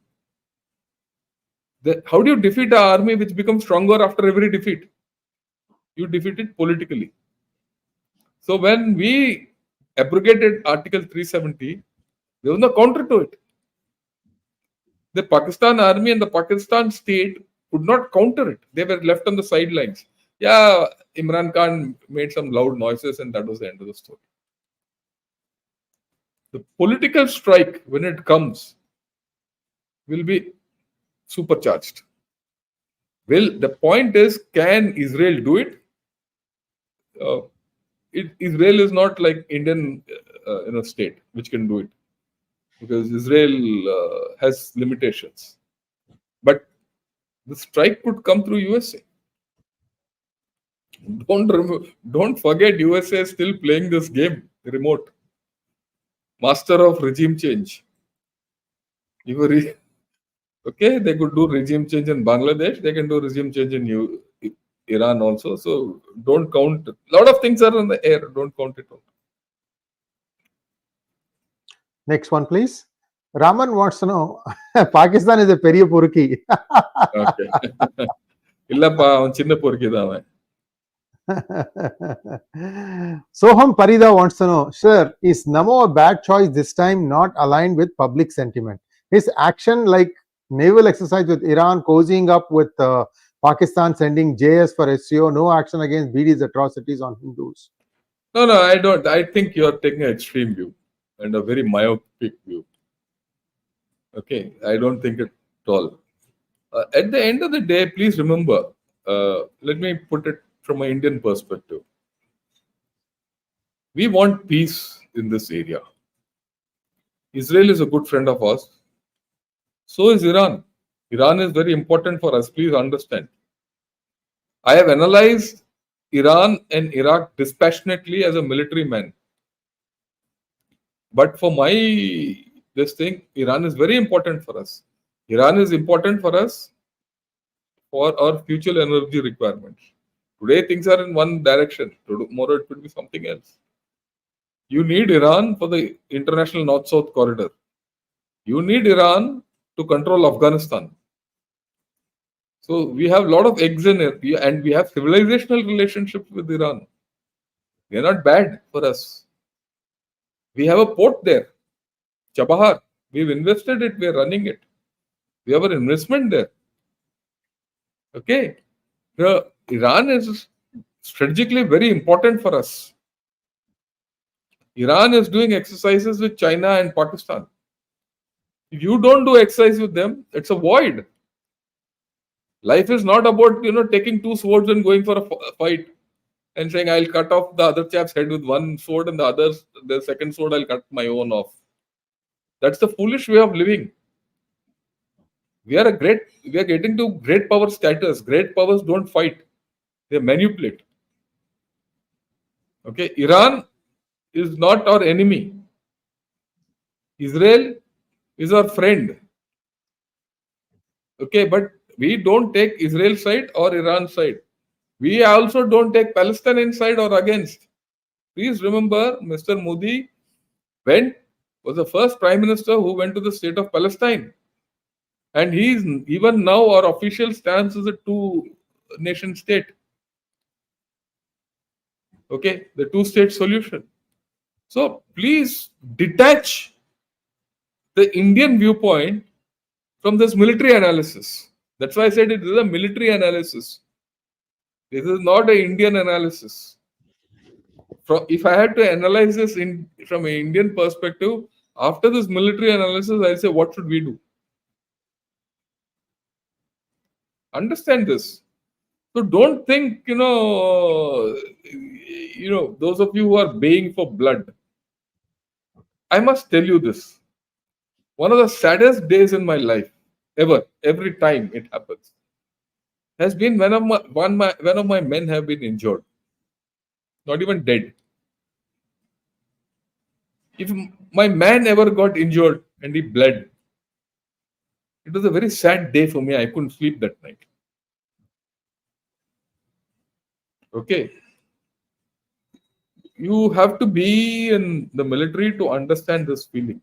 How do you defeat an army which becomes stronger after every defeat? You defeat it politically. So when we abrogated Article 370, there was no counter to it. The Pakistan army and the Pakistan state could not counter it. They were left on the sidelines. Yeah, Imran Khan made some loud noises and that was the end of the story. The political strike, when it comes, will be supercharged. Well, the point is, can Israel do it? Israel is not like Indian state which can do it, because Israel has limitations. But the strike could come through USA. Don't forget, USA is still playing this game, remote. Master of regime change. Okay, they could do regime change in Bangladesh. They can do regime change in Iran also. So don't count. A lot of things are in the air. Don't count it out. Next one, please. Raman wants to know, Pakistan is a periya purki. Okay. இல்லப்பா அவன் சின்ன பொறுக்கி தான் அவன். Soham Parida wants to know, sir, is Namo a bad choice this time, not aligned with public sentiment? His action, like naval exercise with Iran, cozying up with Pakistan, sending JS for SCO, no action against BD's atrocities on Hindus. No, I don't. I think you are taking an extreme view and a very myopic view. Okay, I don't think it at all. At the end of the day, please remember, let me put it from an Indian perspective. We want peace in this area. Israel is a good friend of ours. So is Iran. Iran is very important for us. Please understand. I have analyzed Iran and Iraq dispassionately as a military man. But for this thing, Iran is very important for us. Iran is important for us for our future energy requirements. Today things are in one direction. Tomorrow it could be something else. You need Iran for the international north-south corridor. You need Iran to control Afghanistan. So we have a lot of eggs in it, and we have civilizational relationships with Iran. They're not bad for us. We have a port there, Chabahar. We've invested it. We're running it. We have an investment there. Okay, Iran is strategically very important for us. Iran is doing exercises with China and Pakistan. If you don't do exercise with them, it's a void. Life is not about taking two swords and going for a fight and saying I'll cut off the other chap's head with one sword and the second sword I'll cut my own off. That's the foolish way of living. We are getting to great power status. Great powers don't fight; they manipulate. Okay, Iran is not our enemy. Israel is our friend. Okay, but we don't take Israel side or Iran side. We also don't take Palestinian side or against. Please remember, Mr. Modi was the first prime minister who went to the state of Palestine. And he's even now our official stance is a two-nation state. Okay, the two-state solution. So please detach the Indian viewpoint from this military analysis. That's why I said it is a military analysis. This is not an Indian analysis. If I had to analyze this from an Indian perspective, after this military analysis, I'll say, what should we do? Understand this. So don't think, those of you who are baying for blood. I must tell you this. One of the saddest days in my life, ever, every time it happens, has been when one of my men have been injured, not even dead. If my man ever got injured and he bled, it was a very sad day for me. I couldn't sleep that night. Okay. You have to be in the military to understand this feeling.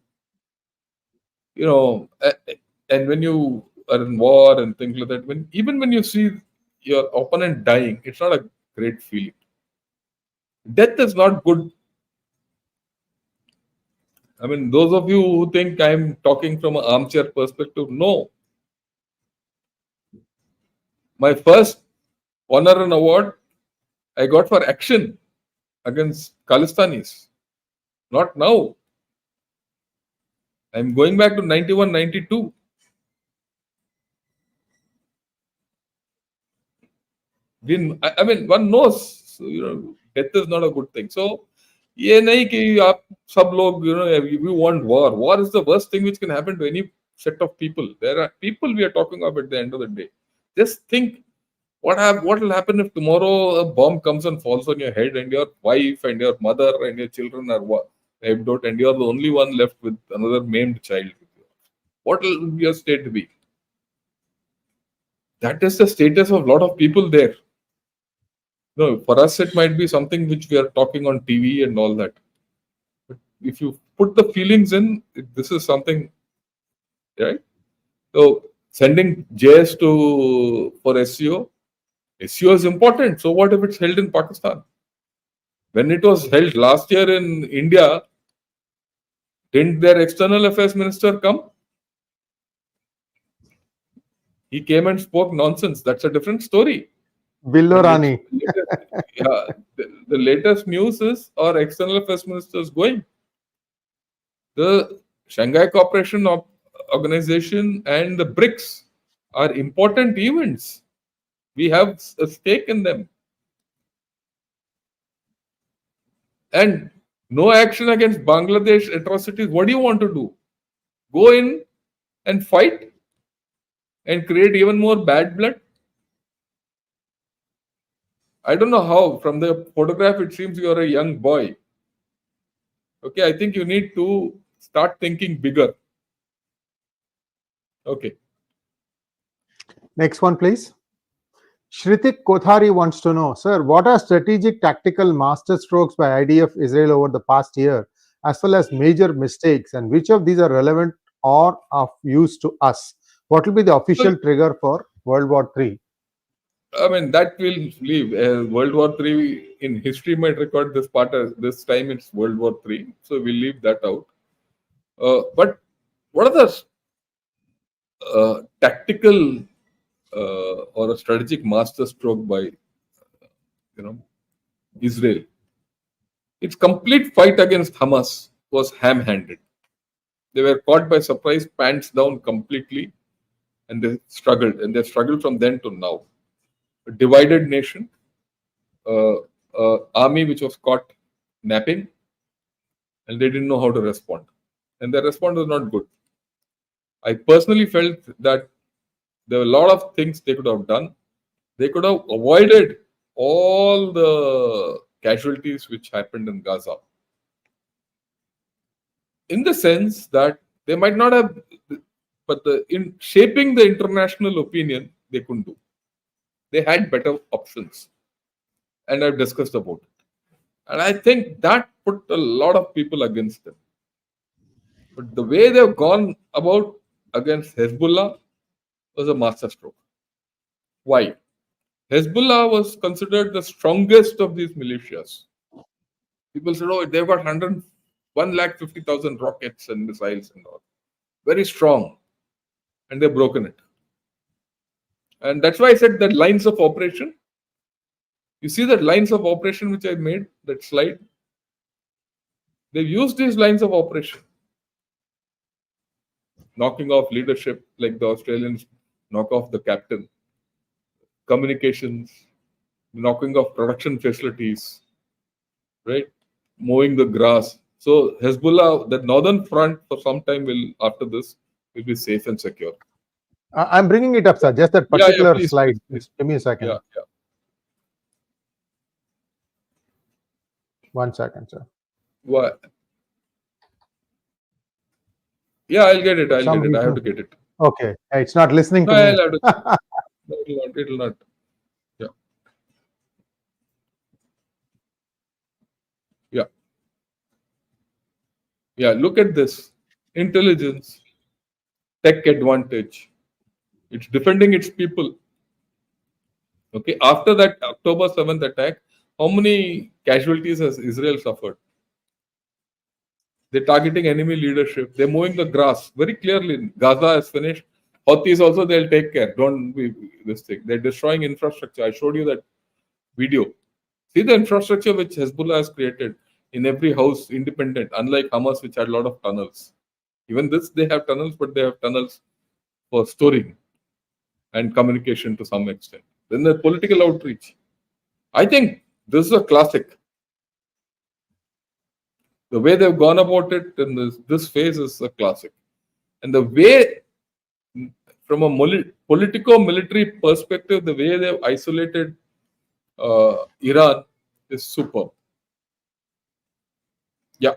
And when you are in war and things like that, even when you see your opponent dying, it's not a great feeling. Death is not good. I mean, those of you who think I'm talking from an armchair perspective, no. My first honor and award I got for action against Khalistanis. Not now. I'm going back to 91, 92. I mean, one knows, so, death is not a good thing. So, ये नहीं कि आप सब लोग, we want war. War is the worst thing which can happen to any set of people. There are people we are talking about at the end of the day. Just think what will happen if tomorrow a bomb comes and falls on your head and your wife and your mother and your children are wiped out and you're the only one left with another maimed child. What will your state be? That is the status of a lot of people there. No, for us it might be something which we are talking on TV and all that. But if you put the feelings in, this is something, right? So sending JS for SEO, SEO is important. So what if it's held in Pakistan? When it was held last year in India, didn't their external affairs minister come? He came and spoke nonsense. That's a different story. But Villorani. the latest news is our external affairs minister is going. The Shanghai Cooperation Organization and the BRICS are important events. We have a stake in them. And no action against Bangladesh atrocities. What do you want to do? Go in and fight and create even more bad blood? I don't know how. From the photograph, it seems you are a young boy. Okay, I think you need to start thinking bigger. Okay. Next one, please. Shritik Kothari wants to know, sir, what are strategic tactical masterstrokes by IDF Israel over the past year, as well as major mistakes, and which of these are relevant or of use to us? What will be the Well, official trigger for World War III? I mean, that will leave. World War Three in history might record this part as this time it's World War Three, so we'll leave that out. But what are the tactical or a strategic masterstroke by Israel? Its complete fight against Hamas was ham-handed. They were caught by surprise, pants down completely, and they struggled from then to now. A divided nation, uh, army which was caught napping, and they didn't know how to respond. And their response was not good. I personally felt that there were a lot of things they could have done. They could have avoided all the casualties which happened in Gaza, in the sense that they might not have, but in shaping the international opinion, they couldn't do. They had better options, and I've discussed about it. And I think that put a lot of people against them. But the way they've gone about against Hezbollah was a masterstroke. Why? Hezbollah was considered the strongest of these militias. People said, oh, they've got 150,000 rockets and missiles and all. Very strong. And they've broken it. And that's why I said that lines of operation. You see that lines of operation which I made, that slide? They've used these lines of operation. Knocking off leadership, like the Australians knock off the captain. Communications, knocking off production facilities, right? Mowing the grass. So Hezbollah, the northern front for some time will, after this, will be safe and secure. I'm bringing it up, sir. Just that Yeah, yeah, particular please, slide. please, please. Just give me a Yeah, second. yeah. 1 second, sir. Why? Yeah, I'll get it. For I'll some get it. I have to reason, get it. okay, it's not listening No, to me. I'll have to. No, it'll not. It'll not. Yeah, yeah, yeah. Look at this. Intelligence, tech advantage. It's defending its people. Okay. After that October 7th attack, how many casualties has Israel suffered? They're targeting enemy leadership. They're mowing the grass very clearly. Gaza is finished. Houthis also, they'll take care. Don't be this thing. They're destroying infrastructure. I showed you that video. See the infrastructure which Hezbollah has created in every house, independent, unlike Hamas, which had a lot of tunnels. Even this, they have tunnels, but they have tunnels for storing and communication to some extent. Then the political outreach. I think this is a classic. The way they've gone about it in this phase is a classic. And the way, from a politico-military perspective, the way they've isolated Iran is superb. Yeah.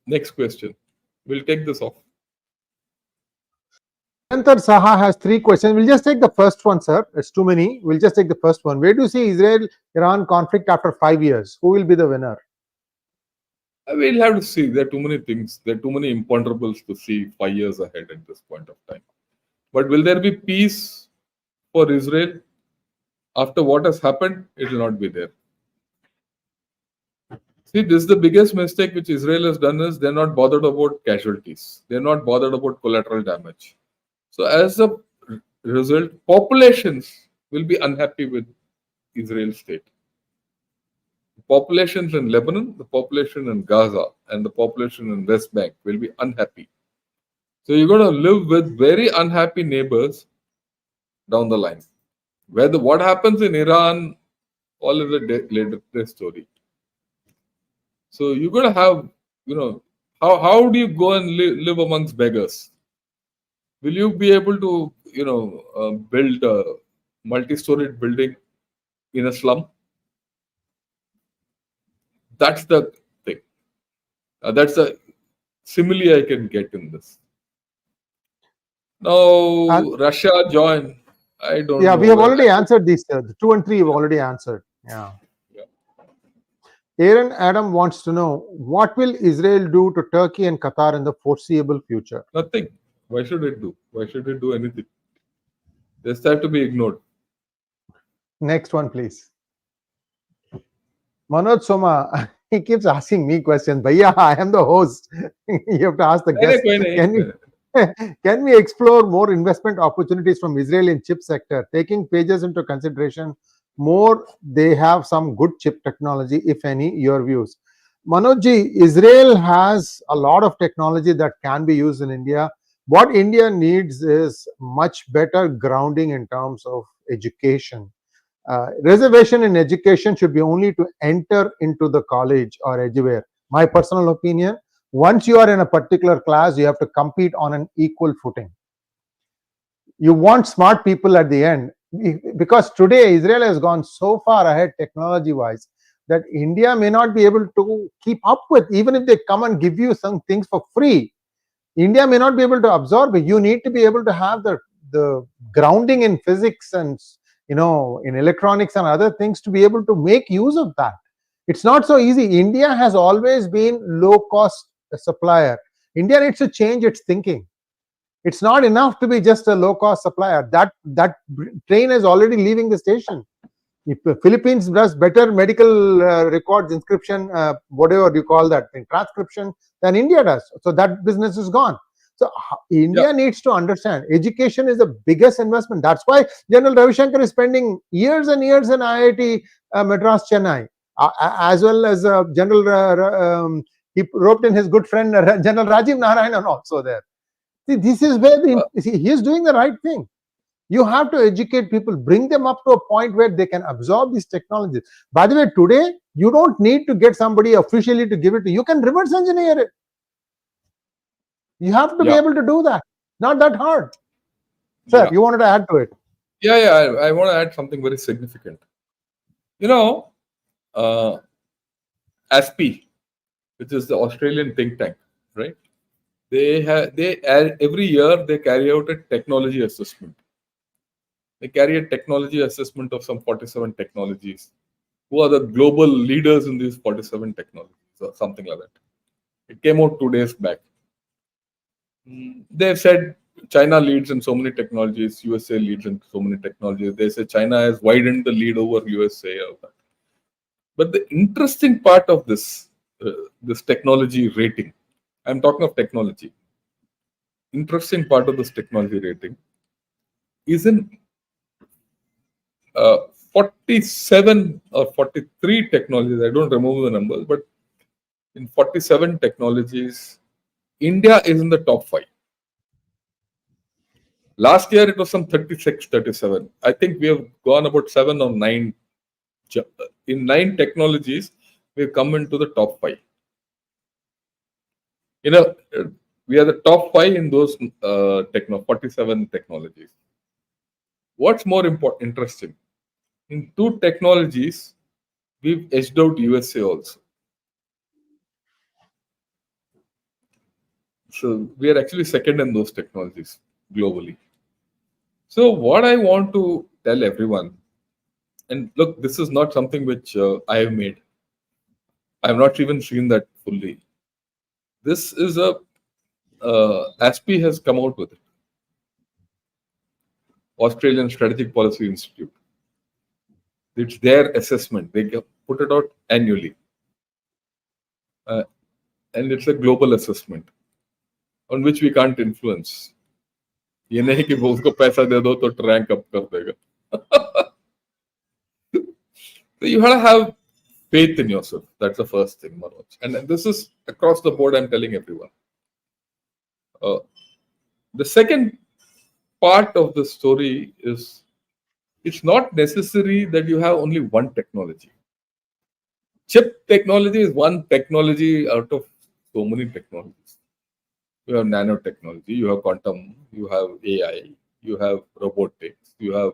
Next question. We'll take this off. Nirantar Saha has 3 questions. We'll just take the first one, sir. It's too many. We'll just take the first one. Where do you see Israel-Iran conflict after 5 years? Who will be the winner? We'll have to see. There are too many things. There are too many imponderables to see 5 years ahead at this point of time. But will there be peace for Israel after what has happened? It will not be there. See, this is the biggest mistake which Israel has done is they're not bothered about casualties. They're not bothered about collateral damage. So as a result, populations will be unhappy with Israel state. The populations in Lebanon, the population in Gaza, and the population in West Bank will be unhappy. So you're going to live with very unhappy neighbors down the line. What happens in Iran, all is a later story. So you're going to have, how do you go and live amongst beggars? Will you be able to, build a multi-storied building in a slum? That's the thing. That's a simile I can get in this. Uh, Now, Russia joined. I don't Yeah, know we have whether already answered these. The 2 and 3 we've already answered. Yeah. yeah, Aaron Adam wants to know what will Israel do to Turkey and Qatar in the foreseeable future? nothing. Why should it do? Why should it do anything? Just have to be ignored. Next one, please. Manoj Soma, he keeps asking me questions. But yeah, I am the host. You have to ask the नहीं नहीं guest. कोई नहीं Can can we explore more investment opportunities from Israel in chip sector, taking pages into consideration? More, they have some good chip technology, if any. Your views, Manojji. Israel has a lot of technology that can be used in India. What India needs is much better grounding in terms of education. Reservation in education should be only to enter into the college or anywhere. My personal opinion, once you are in a particular class, you have to compete on an equal footing. You want smart people at the end, because today Israel has gone so far ahead technology wise that India may not be able to keep up with. Even if they come and give you some things for free, India may not be able to absorb it. You need to be able to have the grounding in physics and in electronics and other things to be able to make use of that. It's not so easy. India has always been low cost supplier. India needs to change its thinking. It's not enough to be just a low cost supplier. That train is already leaving the station. If the Philippines does better medical records, inscription, whatever you call that thing, transcription, than India does. So that business is gone. So yeah, India needs to understand education is the biggest investment. That's why General Ravi Shankar is spending years and years in IIT Madras, Chennai, as well as General. He roped in his good friend General Rajiv Narayanan also there. See, this is where he is doing the right thing. You have to educate people, bring them up to a point where they can absorb these technologies. By the way, today you don't need to get somebody officially to give it to you. You can reverse engineer it. You have to be yeah, able to do that. Not that hard. Sir, yeah, you wanted to add to it? yeah. I want to add something very significant. You know, uh, ASPI, which is the Australian think tank, right? Every year they carry out a technology assessment. They carry a technology assessment of some 47 technologies. Who are the global leaders in these 47 technologies or something like that? It came out 2 days back. They've said China leads in so many technologies, USA leads in so many technologies. They say China has widened the lead over USA. But the interesting part of this technology rating, I'm talking of technology. Interesting part of this technology rating is in uh, 47 or 43 technologies. I don't remember the numbers, but in 47 technologies, India is in the top five. Last year it was some 36, 37. I think we have gone about 7 or 9. In 9 technologies, we've come into the top five. You know, we are the top five in those 47 technologies. What's more interesting? In 2 technologies, we've edged out USA also. So we are actually second in those technologies globally. So what I want to tell everyone, and look, this is not something which I have made. I have not even seen that fully. This is a ASPI has come out with it, Australian Strategic Policy Institute. It's their assessment. They put it out annually, uh, and it's a global assessment on which we can't influence. ये नहीं कि वो उसको पैसा दे दो तो rank up कर देगा. So you have to have faith in yourself. That's the first thing, Manoj. And this is across the board. I'm telling everyone. Uh, the second part of the story is it's not necessary that you have only one technology. Chip technology is one technology out of so many technologies. You have nanotechnology, you have quantum, you have AI, you have robotics, you have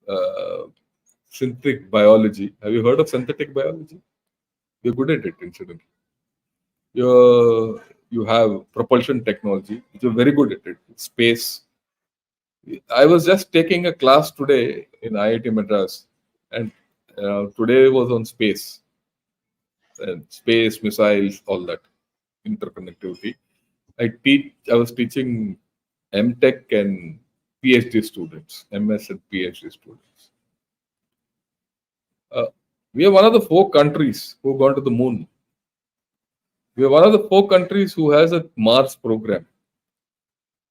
uh, synthetic biology. Have you heard of synthetic biology? You're good at it, incidentally. You have propulsion technology, which you're very good at it. Space. I was just taking a class today in IIT Madras, and today was on space and space missiles, all that interconnectivity. I was teaching MTech and PhD students, MS and PhD students. Uh, we are one of the four countries who gone to the moon. We are one of the four countries who has a Mars program.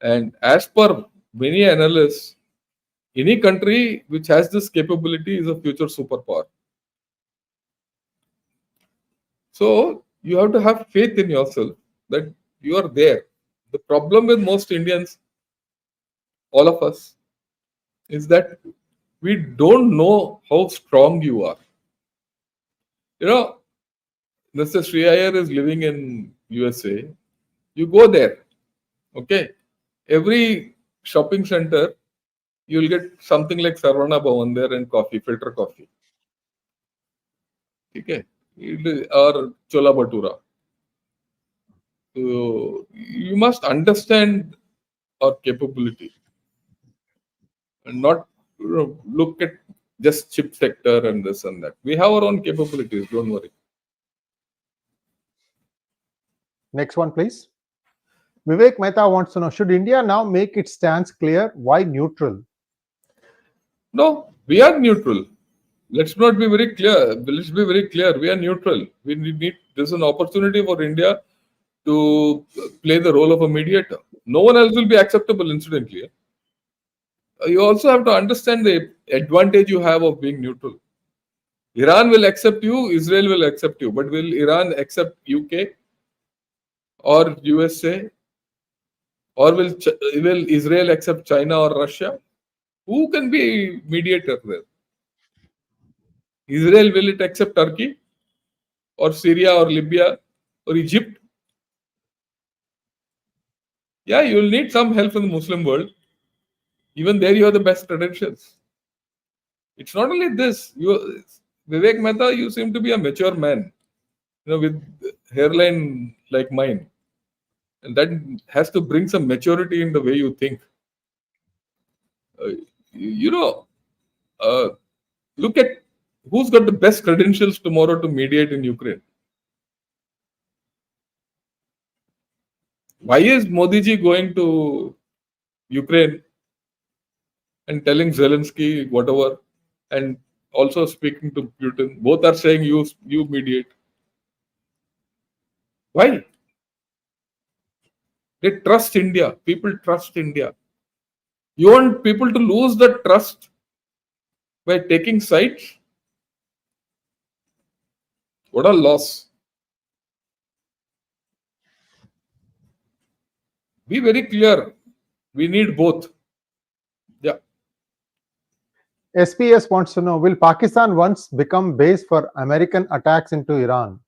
And as per many analysts, any country which has this capability is a future superpower. So you have to have faith in yourself that you are there. The problem with most Indians, all of us, is that we don't know how strong you are. You know, Mr. Sree Iyer is living in USA. You go there, okay? Every shopping center, you'll get something like Sarvana Bhavan there and coffee, filter coffee. Okay? Or Chola Bhatura. So you must understand our capability and not look at just chip sector and this and that. We have our own capabilities, don't worry. Next one, please. Vivek Mehta wants to know, should India now make its stance clear? Why neutral? No, we are neutral. Let's not be very clear. Let's be very clear. We are neutral. We need. There's an opportunity for India to play the role of a mediator. No one else will be acceptable. Incidentally, you also have to understand the advantage you have of being neutral. Iran will accept you. Israel will accept you. But will Iran accept UK or USA, or will Israel accept China or Russia? Who can be mediator there? Israel, will it accept Turkey or Syria or Libya or Egypt? Yeah, you will need some help from the Muslim world. Even there, you have the best credentials. It's not only this. You, Vivek Mehta, you seem to be a mature man, with hairline like mine, and that has to bring some maturity in the way you think. Uh, you know, uh, look at who's got the best credentials tomorrow to mediate in Ukraine. Why is Modi ji going to Ukraine and telling Zelensky whatever, and also speaking to Putin? Both are saying you mediate. Why? They trust India. People trust India. You want people to lose the trust by taking sides? What a loss. Be very clear. We need both. Yeah. SPS wants to know, will Pakistan once become base for American attacks into Iran?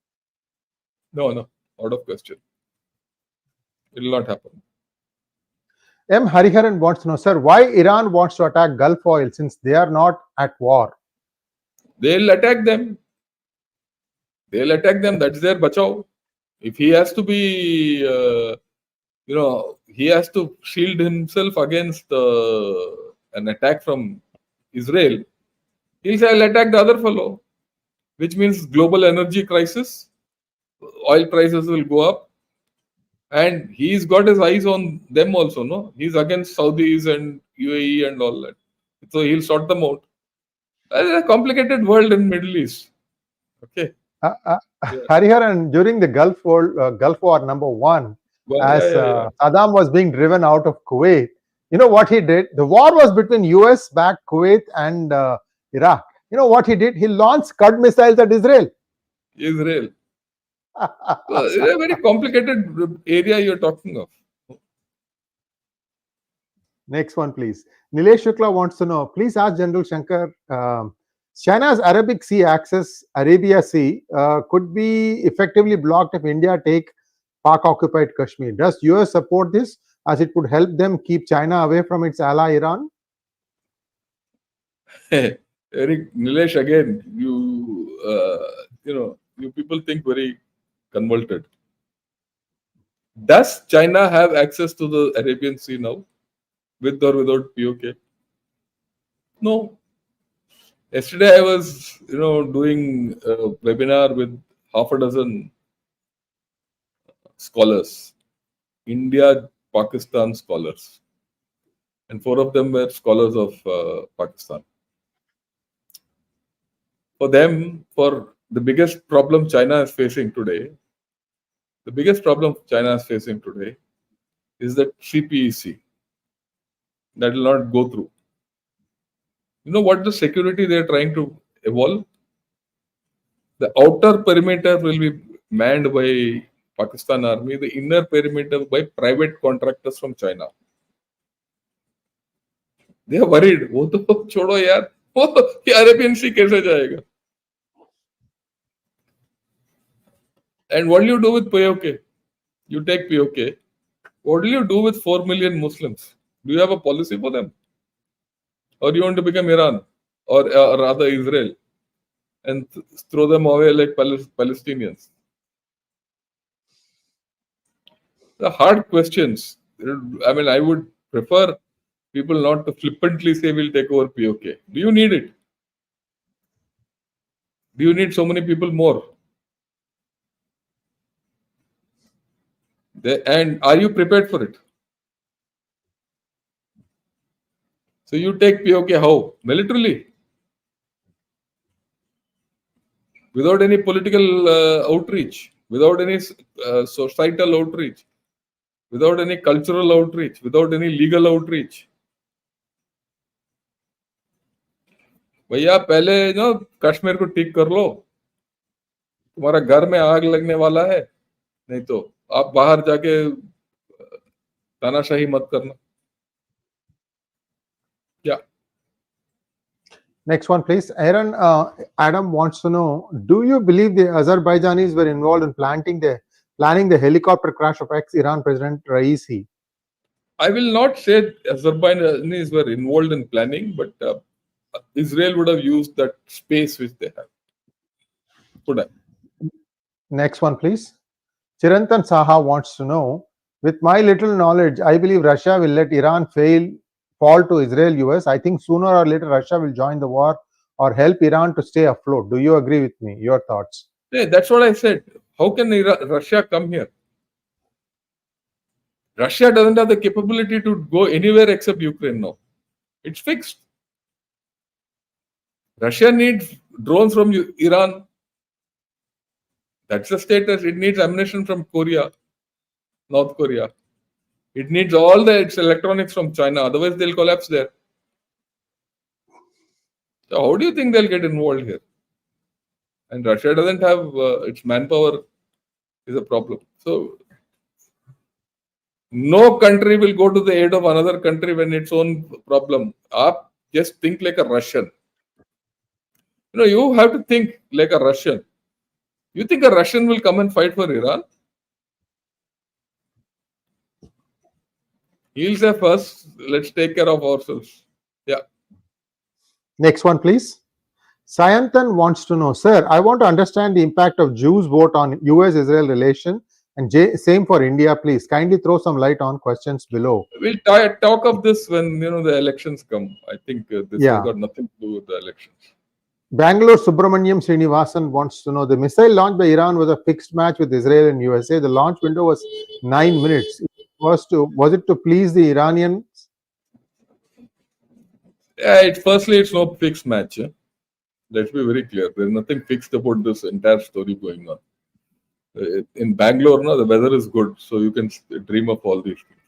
No, no. Out of question. It will not happen. M. Hariharan wants to know, sir, why Iran wants to attack Gulf oil since they are not at war? They'll attack them. They'll attack them. That's their bachao. If he has to be, he has to shield himself against an attack from Israel, he'll say, I'll attack the other fellow, which means global energy crisis, oil prices will go up, and he's got his eyes on them also, no? He's against Saudis and UAE and all that. So he'll sort them out. It's a complicated world in Middle East. Okay. Uh, uh, Yeah. Hariharan, during the Gulf War number one, Well, as yeah. Saddam was being driven out of Kuwait, you know what he did? The war was between US backed Kuwait and Iraq. You know what he did? He launched Scud missiles at Israel. Israel. So it's a very complicated area you're talking of. Next one, please. Nilesh Shukla wants to know, please ask General Shankar, China's Arabic Sea access, Arabia Sea, could be effectively blocked if India take Pak-occupied Kashmir. Does US support this as it would help them keep China away from its ally Iran? Eric, Nilesh, again, you people think very convoluted. Does China have access to the Arabian Sea now? with or without POK? No. Yesterday I was, doing a webinar with half a dozen scholars, India, Pakistan scholars, and four of them were scholars of Pakistan. For them, for the biggest problem China is facing today, the biggest problem China is facing today is that CPEC that will not go through. You know what the security they are trying to evolve? The outer perimeter will be manned by Pakistan army, the inner perimeter by private contractors from China. They are worried. वो तो छोड़ो यार, वो ये Arabian सी कैसे जाएगा? And what do you do with POK? You take POK. What will you do with 4 million Muslims? Do you have a policy for them? Or you want to become Iran? Or rather Israel? And throw them away like Palestinians? The hard questions. I mean, I would prefer people not to flippantly say we'll take over POK. Do you need it? Do you need so many people more? And are you prepared for it? So you take POK how? Militarily? Without any political outreach, without any societal outreach, without any cultural outreach, without any legal outreach. भैया पहले कश्मीर को ठीक कर लो, तुम्हारा घर में आग लगने वाला है, नहीं तो आप बाहर जाके तानाशाही मत करना. Yeah. Next one, please. Adam wants to know: do you believe the Azerbaijanis were involved in planning the helicopter crash of ex-Iran President Raisi? I will not say Azerbaijanis were involved in planning, but Israel would have used that space which they have. Could have. Next one, please. Chirantan Saha wants to know: with my little knowledge, I believe Russia will let Iran fall to Israel, US. I think sooner or later Russia will join the war or help Iran to stay afloat. Do you agree with me? Your thoughts? Yeah, that's what I said. How can Russia come here? Russia doesn't have the capability to go anywhere except Ukraine now. It's fixed. Russia needs drones from Iran. That's the status. It needs ammunition from Korea, North Korea. It needs all its electronics from China. Otherwise, they'll collapse there. So how do you think they'll get involved here? And Russia doesn't have its manpower is a problem. So no country will go to the aid of another country when its own problem. Just think like a Russian. You have to think like a Russian. You think a Russian will come and fight for Iran? He'll say first, let's take care of ourselves. Yeah. Next one, please. Sayantan wants to know: sir, I want to understand the impact of Jews' vote on US-Israel relation, and same for India, please. Kindly throw some light on questions below. We'll talk of this when the elections come. I think this has got nothing to do with the elections. Bangalore Subramaniam Srinivasan wants to know: the missile launched by Iran was a fixed match with Israel and USA. The launch window was 9 minutes. Was it to please the Iranians? Yeah, firstly, it's no fixed match. Let's be very clear. There's nothing fixed about this entire story going on. In Bangalore, the weather is good, so you can dream of all these things.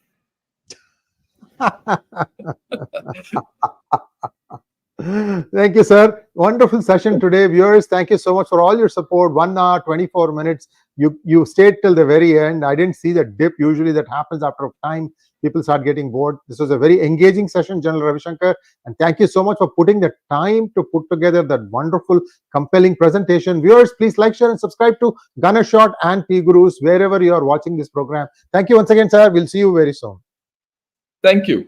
Thank you, sir. Wonderful session today. Viewers, thank you so much for all your support. 1 hour, 24 minutes. You stayed till the very end. I didn't see the dip. Usually that happens after a time. People start getting bored. This was a very engaging session, General Ravi Shankar. And thank you so much for putting the time to put together that wonderful, compelling presentation. Viewers, please like, share, and subscribe to Ganashot and P Gurus wherever you are watching this program. Thank you once again, sir. We'll see you very soon. Thank you.